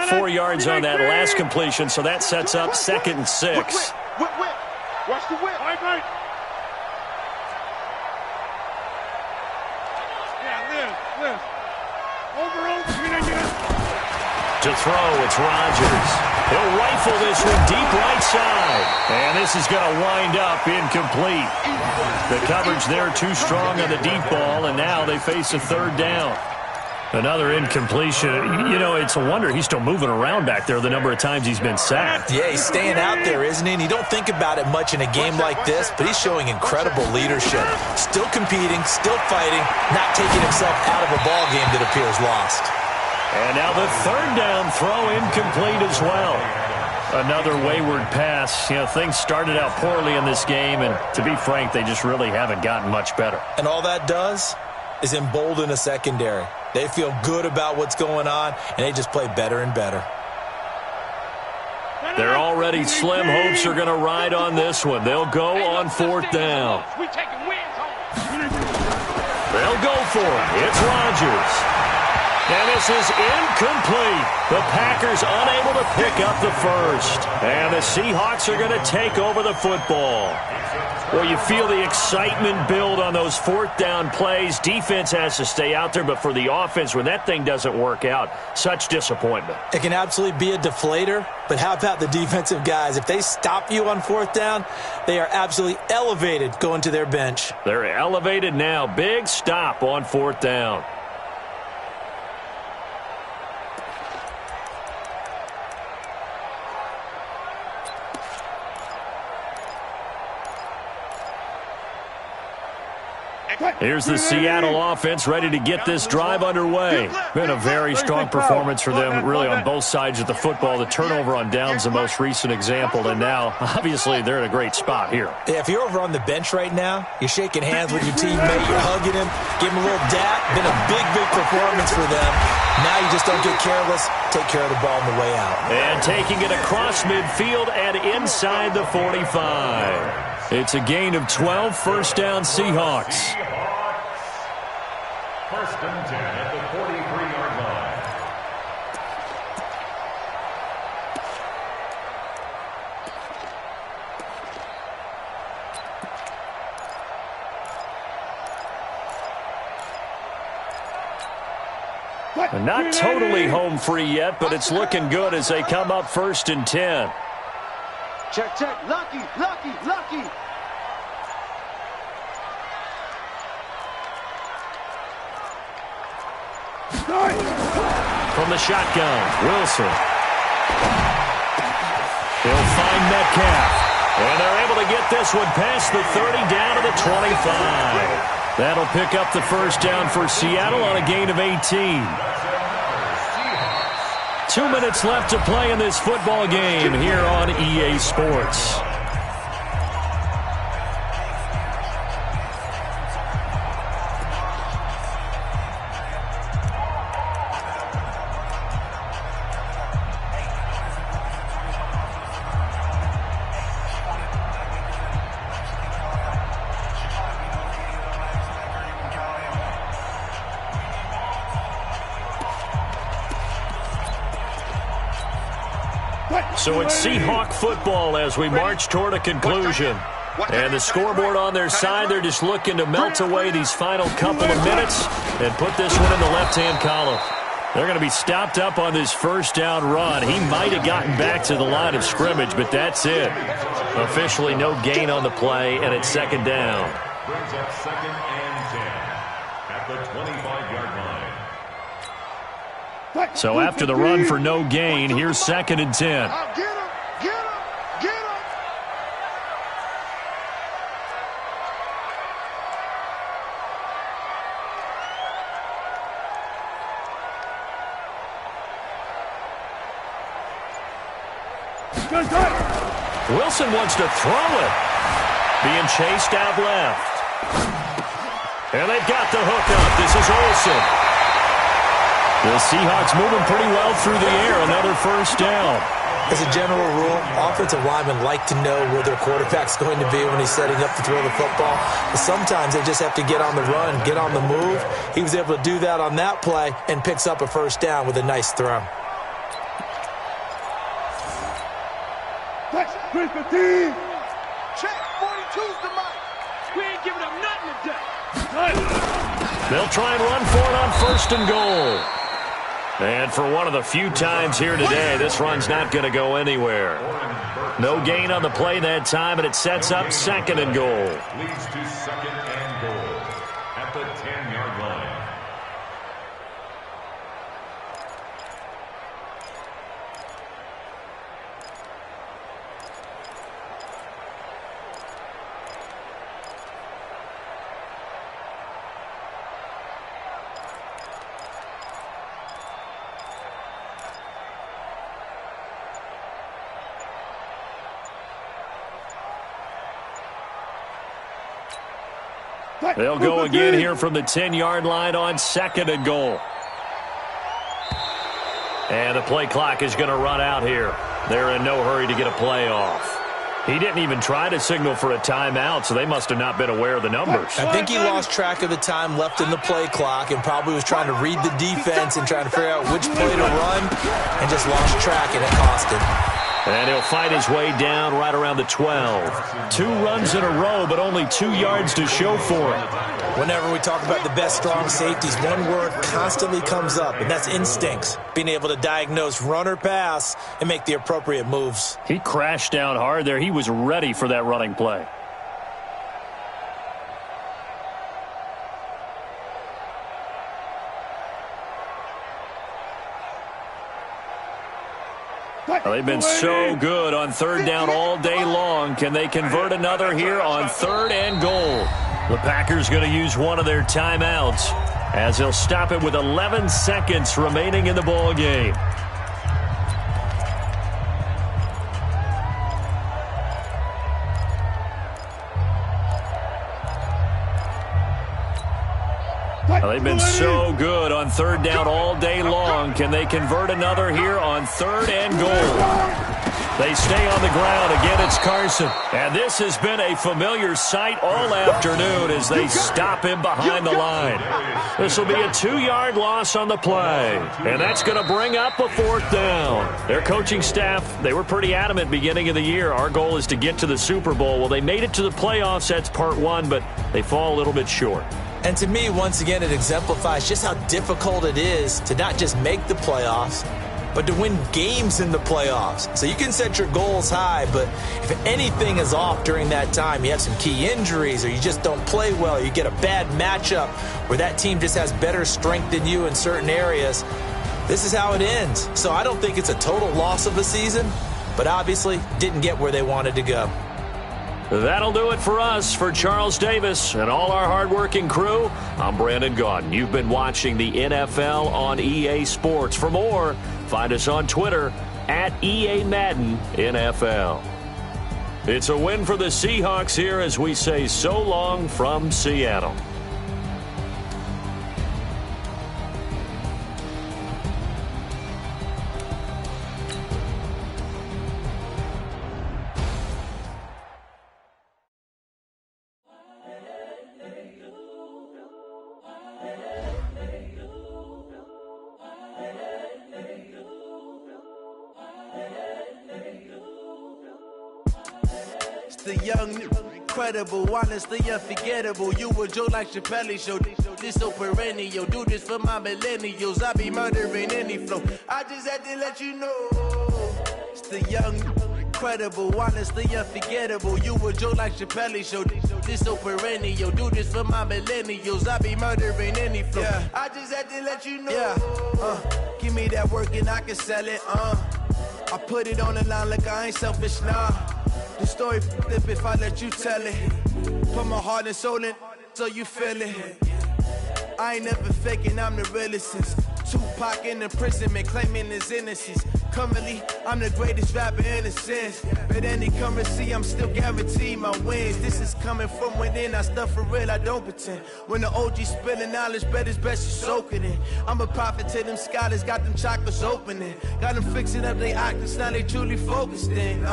Four yards on that last completion, so that sets up 2nd and 6. Whip. Watch the whip. Right. Yeah, live. Over. To throw, it's Rodgers. He'll rifle this one deep right side. And this is going to wind up incomplete. The coverage there too strong on the deep ball, and now they face a 3rd down. Another incompletion. You know, it's a wonder he's still moving around back there the number of times he's been sacked. Yeah, he's staying out there, isn't he? And you don't think about it much in a game like this, but he's showing incredible leadership. Still competing, still fighting, not taking himself out of a ball game that appears lost. And now the 3rd down throw incomplete as well. Another wayward pass. You know, things started out poorly in this game, and to be frank, they just really haven't gotten much better. And all that does is embolden a secondary. They feel good about what's going on, and they just play better and better. Their already slim hopes are going to ride on this one. They'll go on 4th down. They'll go for it. It's Rodgers. And this is incomplete. The Packers unable to pick up the first. And the Seahawks are going to take over the football. Well, you feel the excitement build on those 4th down plays. Defense has to stay out there, but for the offense, when that thing doesn't work out, such disappointment. It can absolutely be a deflator, but how about the defensive guys? If they stop you on 4th down, they are absolutely elevated going to their bench. They're elevated now. Big stop on 4th down. Here's the Seattle offense ready to get this drive underway. Been a very strong performance for them, really, on both sides of the football. The turnover on downs the most recent example, and now, obviously, they're in a great spot here. Yeah, if you're over on the bench right now, you're shaking hands with your teammate, you're hugging him, give him a little dap. Been a big performance for them. Now you just don't get careless. Take care of the ball on the way out. And taking it across midfield and inside the 45. It's a gain of 12, 1st down Seahawks. 1st and 10 at the 43-yard line. Not totally home free yet, but it's looking good as they come up 1st and 10. Check, check. Lucky, lucky, lucky. From the shotgun, Wilson. He'll find Metcalf. And they're able to get this one past the 30 down to the 25. That'll pick up the first down for Seattle on a gain of 18. 2 minutes left to play in this football game here on EA Sports. So it's Seahawk football as we march toward a conclusion. And the scoreboard on their side, they're just looking to melt away these final couple of minutes and put this one in the left-hand column. They're going to be stopped up on this first down run. He might have gotten back to the line of scrimmage, but that's it. Officially no gain on the play, and it's second down. Brings up 2nd and 10 at the 25-yard line. So after the run for no gain, here's 2nd and 10. Get him, get him, get him. Wilson wants to throw it. Being chased out left. And they've got the hook up. This is Olsen. The Seahawks moving pretty well through the air. Another first down. As a general rule, offensive linemen like to know where their quarterback's going to be when he's setting up to throw the football. But sometimes they just have to get on the run, get on the move. He was able to do that on that play and picks up a first down with a nice throw. Check, 42's the mic. We ain't giving up nothing today. They'll try and run for it on 1st and goal. And for one of the few times here today, this run's not going to go anywhere. No gain on the play that time, and it sets up 2nd and goal. Leads to 2nd and goal at the 10-yard line. They'll go again here from the 10-yard line on 2nd and goal. And the play clock is going to run out here. They're in no hurry to get a play off. He didn't even try to signal for a timeout, so they must have not been aware of the numbers. I think he lost track of the time left in the play clock and probably was trying to read the defense and trying to figure out which play to run and just lost track, and it cost him. And he'll fight his way down right around the 12. 2 runs in a row, but only 2 yards to show for it. Whenever we talk about the best strong safeties, one word constantly comes up, and that's instincts. Being able to diagnose run or pass and make the appropriate moves. He crashed down hard there. He was ready for that running play. Well, they've been so good on 3rd down all day long. Can they convert another here on 3rd and goal? The Packers going to use one of their timeouts as they'll stop it with 11 seconds remaining in the ball game. Well, they've been so good on 3rd down all day long. Can they convert another here on 3rd and goal? They stay on the ground. Again, it's Carson. And this has been a familiar sight all afternoon as they stop him behind the line. This will be a 2-yard loss on the play. And that's going to bring up a 4th down. Their coaching staff, they were pretty adamant beginning of the year. Our goal is to get to the Super Bowl. Well, they made it to the playoffs. That's part 1, but they fall a little bit short. And to me, once again, it exemplifies just how difficult it is to not just make the playoffs, but to win games in the playoffs. So you can set your goals high, but if anything is off during that time, you have some key injuries or you just don't play well, you get a bad matchup where that team just has better strength than you in certain areas, this is how it ends. So I don't think it's a total loss of a season, but obviously didn't get where they wanted to go. That'll do it for us. For Charles Davis and all our hardworking crew, I'm Brandon Gaudin. You've been watching the NFL on EA Sports. For more, find us on Twitter at EA Madden NFL. It's a win for the Seahawks here as we say so long from Seattle. The young, incredible, honestly unforgettable. You a Joe like Chappelle show. This so perennial. Do this for my millennials. I be murdering any flow. I just had to let you know. It's the young, incredible, honestly unforgettable. You a Joe like Chappelle show. This so perennial. Do this for my millennials. I be murdering any flow. Yeah. I just had to let you know. Yeah. Give me that work and I can sell it. I put it on the line like I ain't selfish, nah. The story flip if I let you tell it. Put my heart and soul in so you feel it. I ain't never faking, I'm the realest since Tupac in imprisonment, claiming his innocence. Currently, I'm the greatest rapper in a sense. But any currency, I'm still guaranteed my wins. This is coming from within, I stuff for real, I don't pretend. When the OG spilling knowledge, bet it's best you soak it in. I'm a prophet to them scholars, got them chakras opening. Got them fixing up their octaves, now they truly focused in.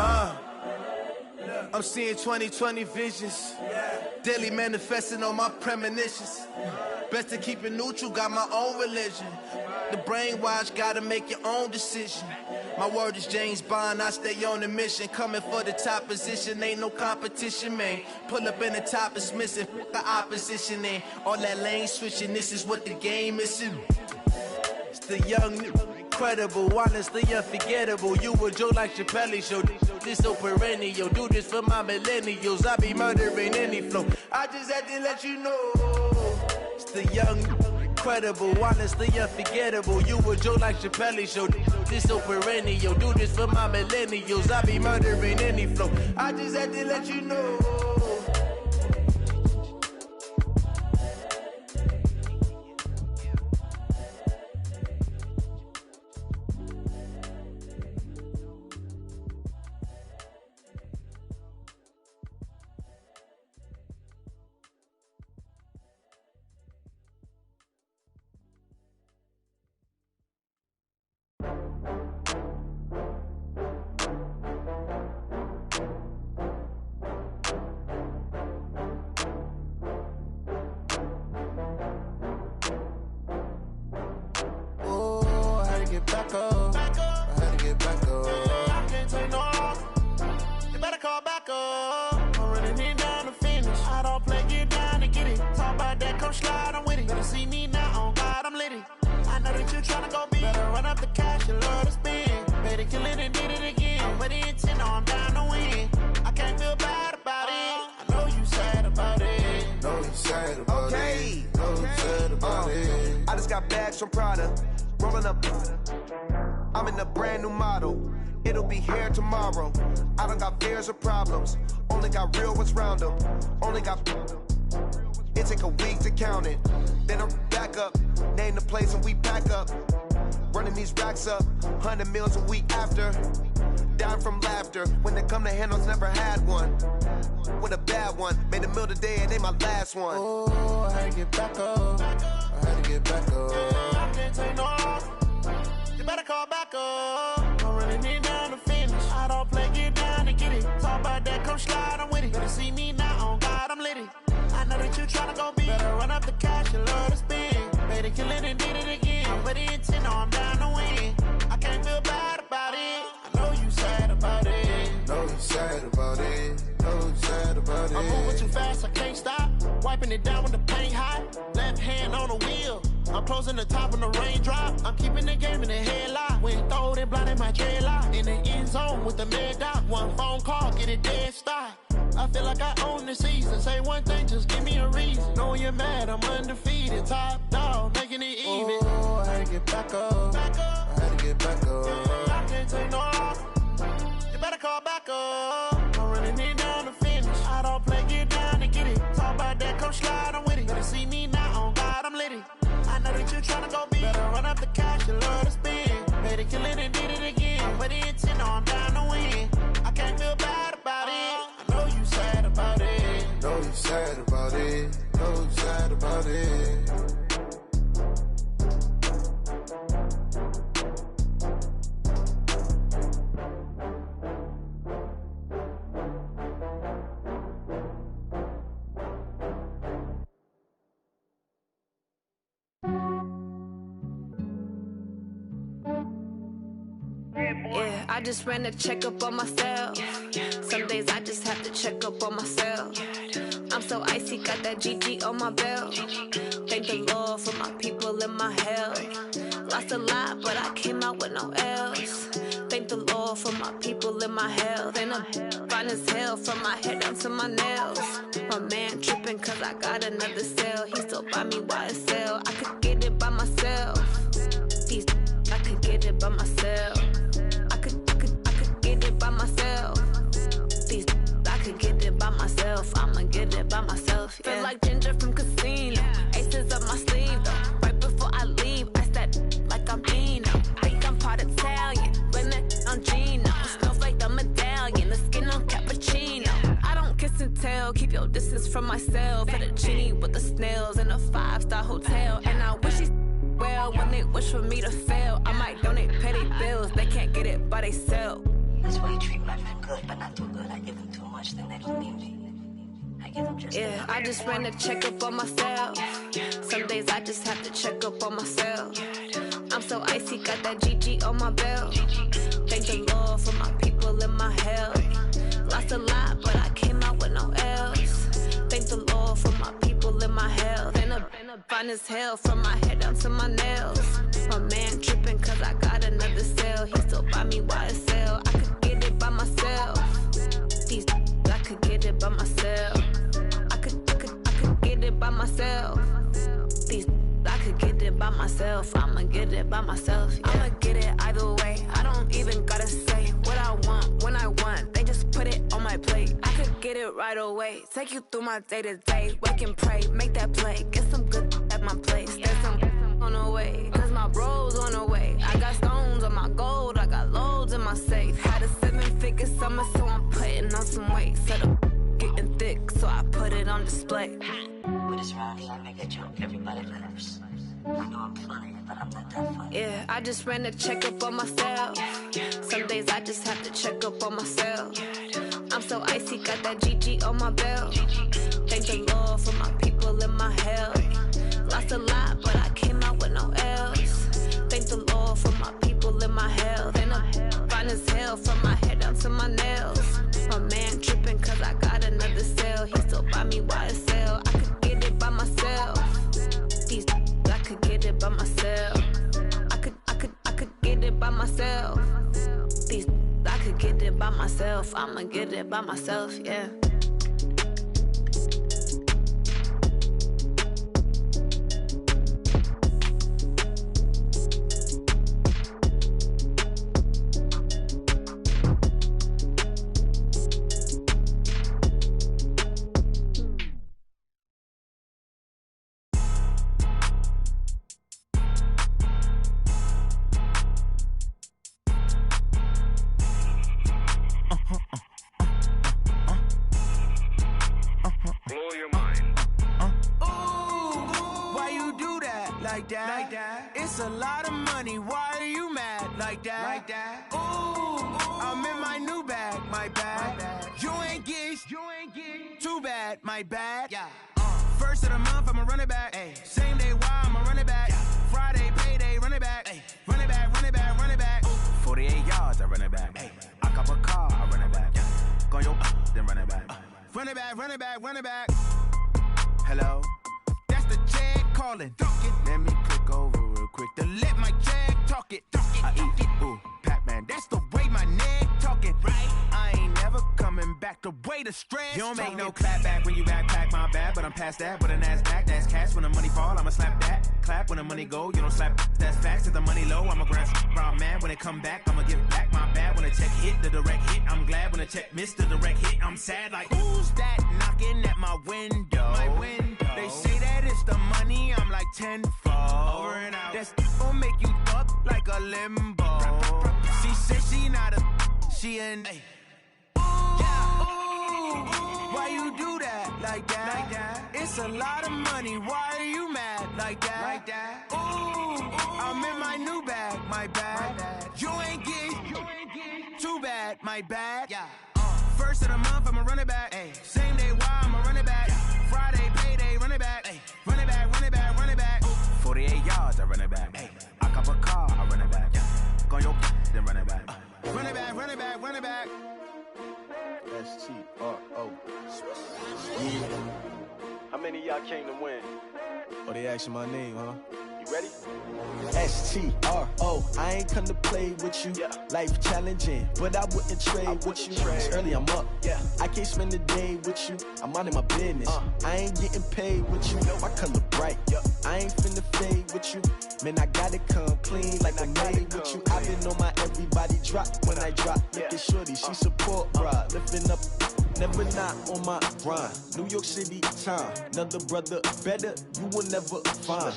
I'm seeing 2020 visions, daily manifesting on my premonitions. Best to keep it neutral, got my own religion. The brainwash, gotta make your own decision. My word is James Bond, I stay on the mission. Coming for the top position, ain't no competition, man. Pull up in the top is missing, the opposition in. All that lane switching, this is what the game is. It's the young, incredible, honestly unforgettable. You a Joe like Chappelle show. This so perennial. Do this for my millennials. I be murdering any flow. I just had to let you know. It's the young, incredible, honestly unforgettable. You a Joe like Chappelle show. This so perennial. Do this for my millennials. I be murdering any flow. I just had to let you know. Back up. I had to get back up. I can't take no loss. You better call back up. I'm running it down to finish. I don't play, get down to get it. Talk about that, come slide, I'm with it. Better see me now, on God, I'm litty. I know that you tryna go big. Better run up the cash, you love to spend. Better kill it and did it again. I'm with the intent, no, I'm down to win. I can't feel bad about it. I know you sad about it. Know you sad about it. Know you sad about it. I just got bags from Prada. Rolling up, I'm in a brand new model. It'll be here tomorrow. I don't got fears or problems. Only got real ones round them. Only got. It take a week to count it. Then I'm back up. Name the place and we pack up. Running these racks up. 100 meals a week after. Down from laughter. When they come to handles, never had one. With a bad one. Made a meal today and ain't my last one. Oh, I had to get back up. I had to get back up. I can't take no loss. You better call back up. I'm running it down to finish. I don't play, get down to get it. Talk about that, come slide, I'm with it. Better see me now, on God, I'm litty. I know that you tryna go big. Better run up the cash, you love to spend. Better kill it and did it again. I'm with the intent, no, I'm down to win. I can't feel bad about it. I know you sad about it. Know you sad about it. Know you sad about it. I'm moving too fast, I can't stop. Wipe wiping it down when the paint hot. Left hand on the wheel. I'm closing the top when the raindrop. I'm keeping the game in the headlock. When throwed and blinded my dreadlock. In the end zone with the mad dot. One phone call, get it dead stop. I feel like I own the season. Say one thing, just give me a reason. Knowing you're mad, I'm undefeated. Top dog, making it even. Oh, I had to get back up. I had to get back up. I can't take no loss. You better call back up. I'm running it down to finish. I don't play, get down to get it. Talk about that, come slide, I'm with it. Better see me now, on God, I'm lit it. I know that you're trying to go big. Better run up the cash, you love to spend. Better kill it and did it again. Put it in 10, I'm down to win. I can't feel bad about it. I know you sad about it. Know you sad about it. Know you sad about it. Yeah, I just ran a checkup on myself. Some days I just have to check up on myself. I'm so icy, got that GG on my belt. Thank the Lord for my people in my health. Lost a lot, but I came out with no L's. Thank the Lord for my people in my health. And I'm fine as hell from my head down to my nails. My man tripping cause I got another cell. He still buy me YSL. I could get it by myself. These I could get it by myself. I could get it by myself. These I could get it by myself. I'ma get it by myself. Yeah. Feel like Ginger from Casino. Aces up my sleeve though. Right before I leave, I said like I'm Dino. Think I'm part Italian. Blame it on Gino. Smells like the medallion. The skin on cappuccino. I don't kiss and tell. Keep your distance from myself. For the genie with the snails in a 5-star hotel. And I wish he's well when they wish for me to fail. I might donate petty bills. They can't get it by they sell. That's why you treat my men good, but not too good. I give them too much, then they don't need me. I give them just yeah, I just ran a checkup on myself. Some days I just have to check up on myself. I'm so icy, got that GG on my belt. Thank the Lord for my people in my health. Lost a lot, but I came out with no L's. Thank the Lord for my people in my health. And I'm fine as hell from my head down to my nails. My man tripping cause I got another cell. He still buy me YSL. I could get it by myself. These I could get it by myself. I could get it by myself. These I could get it by myself. I'ma get it by myself. Yeah. I'ma get it either way. I don't even gotta say what I want when I want. They just put it on my plate. I could get it right away. Take you through my day to day. Wake and pray, make that play. Get some good at my place. There's some on the way. Cause my bro's on the way. I got stones on my gold. I got loads in my safe. Had a 7-figure summer, so I'm putting on some weight. Set up getting thick, so I put it on display. With this round here, I make a joke, everybody laughs. I know I'm funny, but I'm not that funny. Yeah, I just ran a checkup on myself. Some days I just have to check up on myself. I'm so icy, got that GG on my belt. Thank the Lord for my people in my health. Lost a lot, but I came out with no L's. Thank the Lord for my people in my health. And I'm fine as hell from my head down to my nails. My man tripping cause I got another cell. He still buy me YSL. I could get it by myself. These I could get it by myself. I could get it by myself. These I could get it by myself. I'ma get it by myself, yeah. It's a lot of money, why are you mad like that? Ooh, I'm in my new bag, my bad. You ain't get too bad, my bad. Yeah. First of the month, I'ma run it back. Ay. Same day, why I'ma run it back. Yeah. Friday, payday, run it back. Ay. Run it back, run it back, run it back. 48 yards, I run it back. Ay. I cop a car, I run it back. Yeah. Go yo, then run it back. Run it back, run it back, run it back. Hello? That's the jag calling. Let me click over real quick to let my jag talk it. I eat it. Ooh, Pac-Man, that's the way my neck talking. Right? I ain't never coming back the way the stress. You don't make no clap back when you backpack, my bad. But I'm past that with a NASDAQ. That's cash when the money fall, I'ma slap that. Clap when the money go, you don't slap. That's facts. If the money low, I'ma grab raw man. When it come back, I'ma give back my bad. When the check hit, the direct hit. I'm glad when the check missed the direct hit. I'm sad like, who's that knocking at my window? My window. They say that it's the money, I'm like tenfold. Over and out. That's gon' make you fuck like a limbo. She said she not a, she an. Ay. Why you do that like that? It's a lot of money. Why are you mad like that? Ooh, I'm in my new bag, my bad. You ain't get too bad, my bad. Yeah. First of the month, I'ma run it back. Ay. Same day, why I'ma run it back. Friday, payday, run it back. Ay. Run it back, run it back, run it back. 48 yards, I run it back. Ay. I cop a car, I run it back. Yeah. Go your then run it back. Run it back, run it back, run it back. S-T-R-O. Yeah. How many of y'all came to win? Oh, they asking my name, huh? You ready? S-T-R-O. I ain't come to play with you. Yeah. Life challenging, but I wouldn't trade with you. It's early, I'm up. Yeah. I can't spend the day with you. I'm out of my business. I ain't getting paid with you. My color bright. Yeah. I ain't finna fade with you. Man, I gotta come clean like I made with you. I've been on my everybody drop when I drop. Look at shorty, she support, bruh. Lifting up, never not on my grind. New York City time, another brother better, you will never find.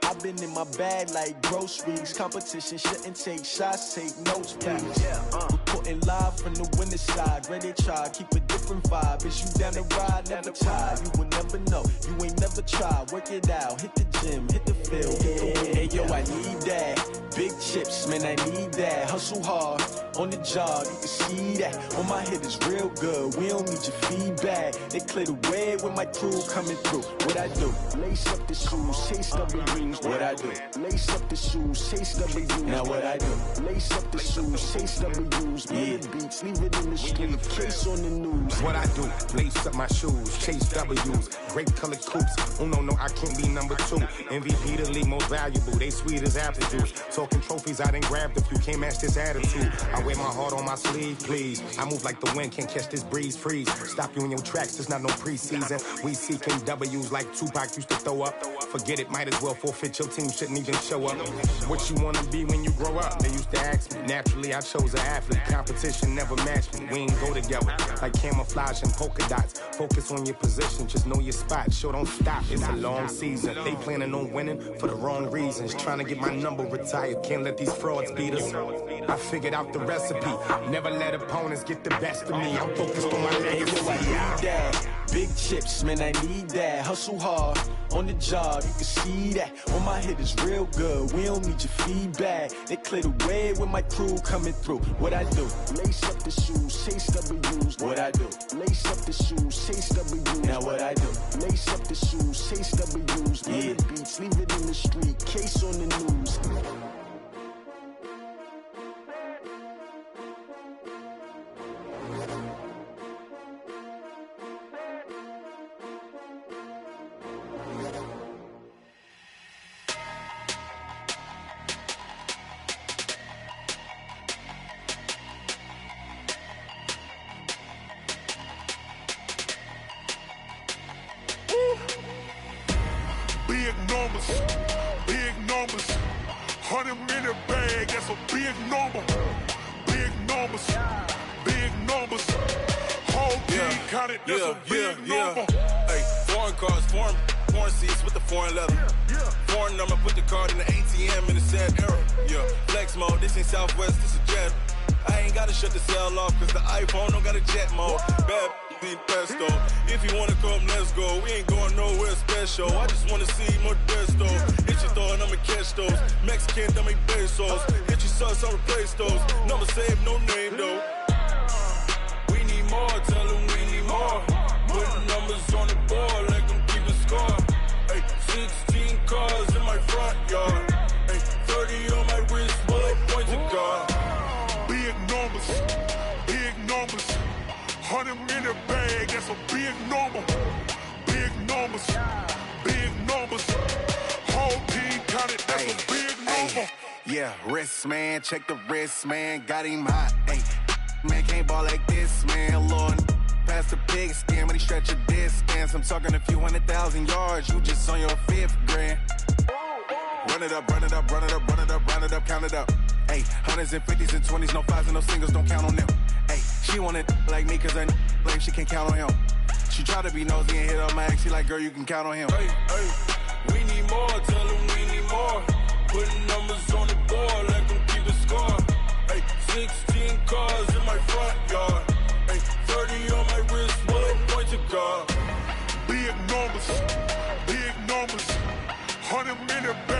I've been in my bag like groceries. Competition shouldn't take shots, take notes, please. Reporting live from the winning side. Ready to try, keep a different vibe. Is you down the ride, never tired. You will never know, you ain't never tried. Work it out, hit the gym, hit the field. Hey yo, I need that. Big chips, man, I need that. Hustle hard, on the job, you can see that. On my head is real good, we don't need your feedback. They clear the way with my crew coming through. What I do? Lace up the shoes, chase W's. What I do? Lace up the shoes, chase W's. Now what I do? Lace up the shoes, chase W's. Bring the beats, leave it in the street, case on the news. What I do? Lace up my shoes, chase W's. Grape colored coops. Oh no, I can't be number 2. MVP the league most valuable. They sweet as apple juice. Talking trophies, I done grabbed a few. Can't match this attitude. I wear my heart on my sleeve, please. I move like the wind, can't catch this breeze. Freeze. Stop you in your tracks, there's not no preseason. We seeking W's like Tupac used to throw up. Forget it, might as well forfeit. Your team shouldn't even show up. What you wanna be when you grow up? They used to ask me. Naturally, I chose an athlete. Competition never matched me. We ain't go together like camouflage and polka dots. Focus on your position, just know your spot. Sure, don't stop. It's a long season. They planning on winning for the wrong reasons. Trying to get my number retired. Can't let these frauds beat us. I figured out the recipe. Never let opponents get the best of me. I'm focused on my legacy. I need that. Big chips, man, I need that. Hustle hard, on the job, you can see that. On my head is real good, we don't need your feedback. They clear the way with my crew coming through. What I do? Lace up the shoes, chase W's. What I do? Lace up the shoes, chase W's. Now what I do? Lace up the shoes, chase W's. Bring the beats, leave it in the street, case on the news. Big numbers, 100-minute bag, that's a big number. Big numbers, whole team counted, that's a big number. Hey, foreign cars, foreign seats with the foreign leather. Foreign number, put the card in the ATM in the sad era. Yeah, flex mode, this ain't Southwest, this a jet. I ain't gotta shut the cell off, cause the iPhone don't got a jet mode. Bad need pesto. If you wanna come, let's go. We ain't going nowhere special. I just wanna see Modesto. Hit your throw and I'ma catch those. Mexican, I make pesos. Hit your sauce, I'll replace those. Number save, no name though. We need more, tell them we need more. Put the numbers on the board, let them keep a score. Hey, 16 cars in my front yard. Hey, 30 on my wrist, bullet points a car. Big numbers, 100-minute bag, that's a big number. Big numbers, numbers. Big numbers. Whole team counted, that's a big number. Yeah, wrist, man, check the wrist, man, got him hot, ayy. Man, can't ball like this, man, Lord. Past the big skin when he stretch a distance. I'm talking a few 100,000 yards, you just on your 5th grand. Run it up, run it up, run it up, run it up, run it up, count it up. Ayy, 100s and 50s and 20s, no 5s and no singles, don't count on them. Ayy, she want it like me cause her lame, she can't count on him. She try to be nosy and hit up my ex, she like, girl, you can count on him. Hey, we need more, tell them we need more. Putting numbers on the board, let them keep the score. Hey, 16 cars in my front yard. Hey, 30 on my wrist, bullet point to God. Big numbers, 100 minute back.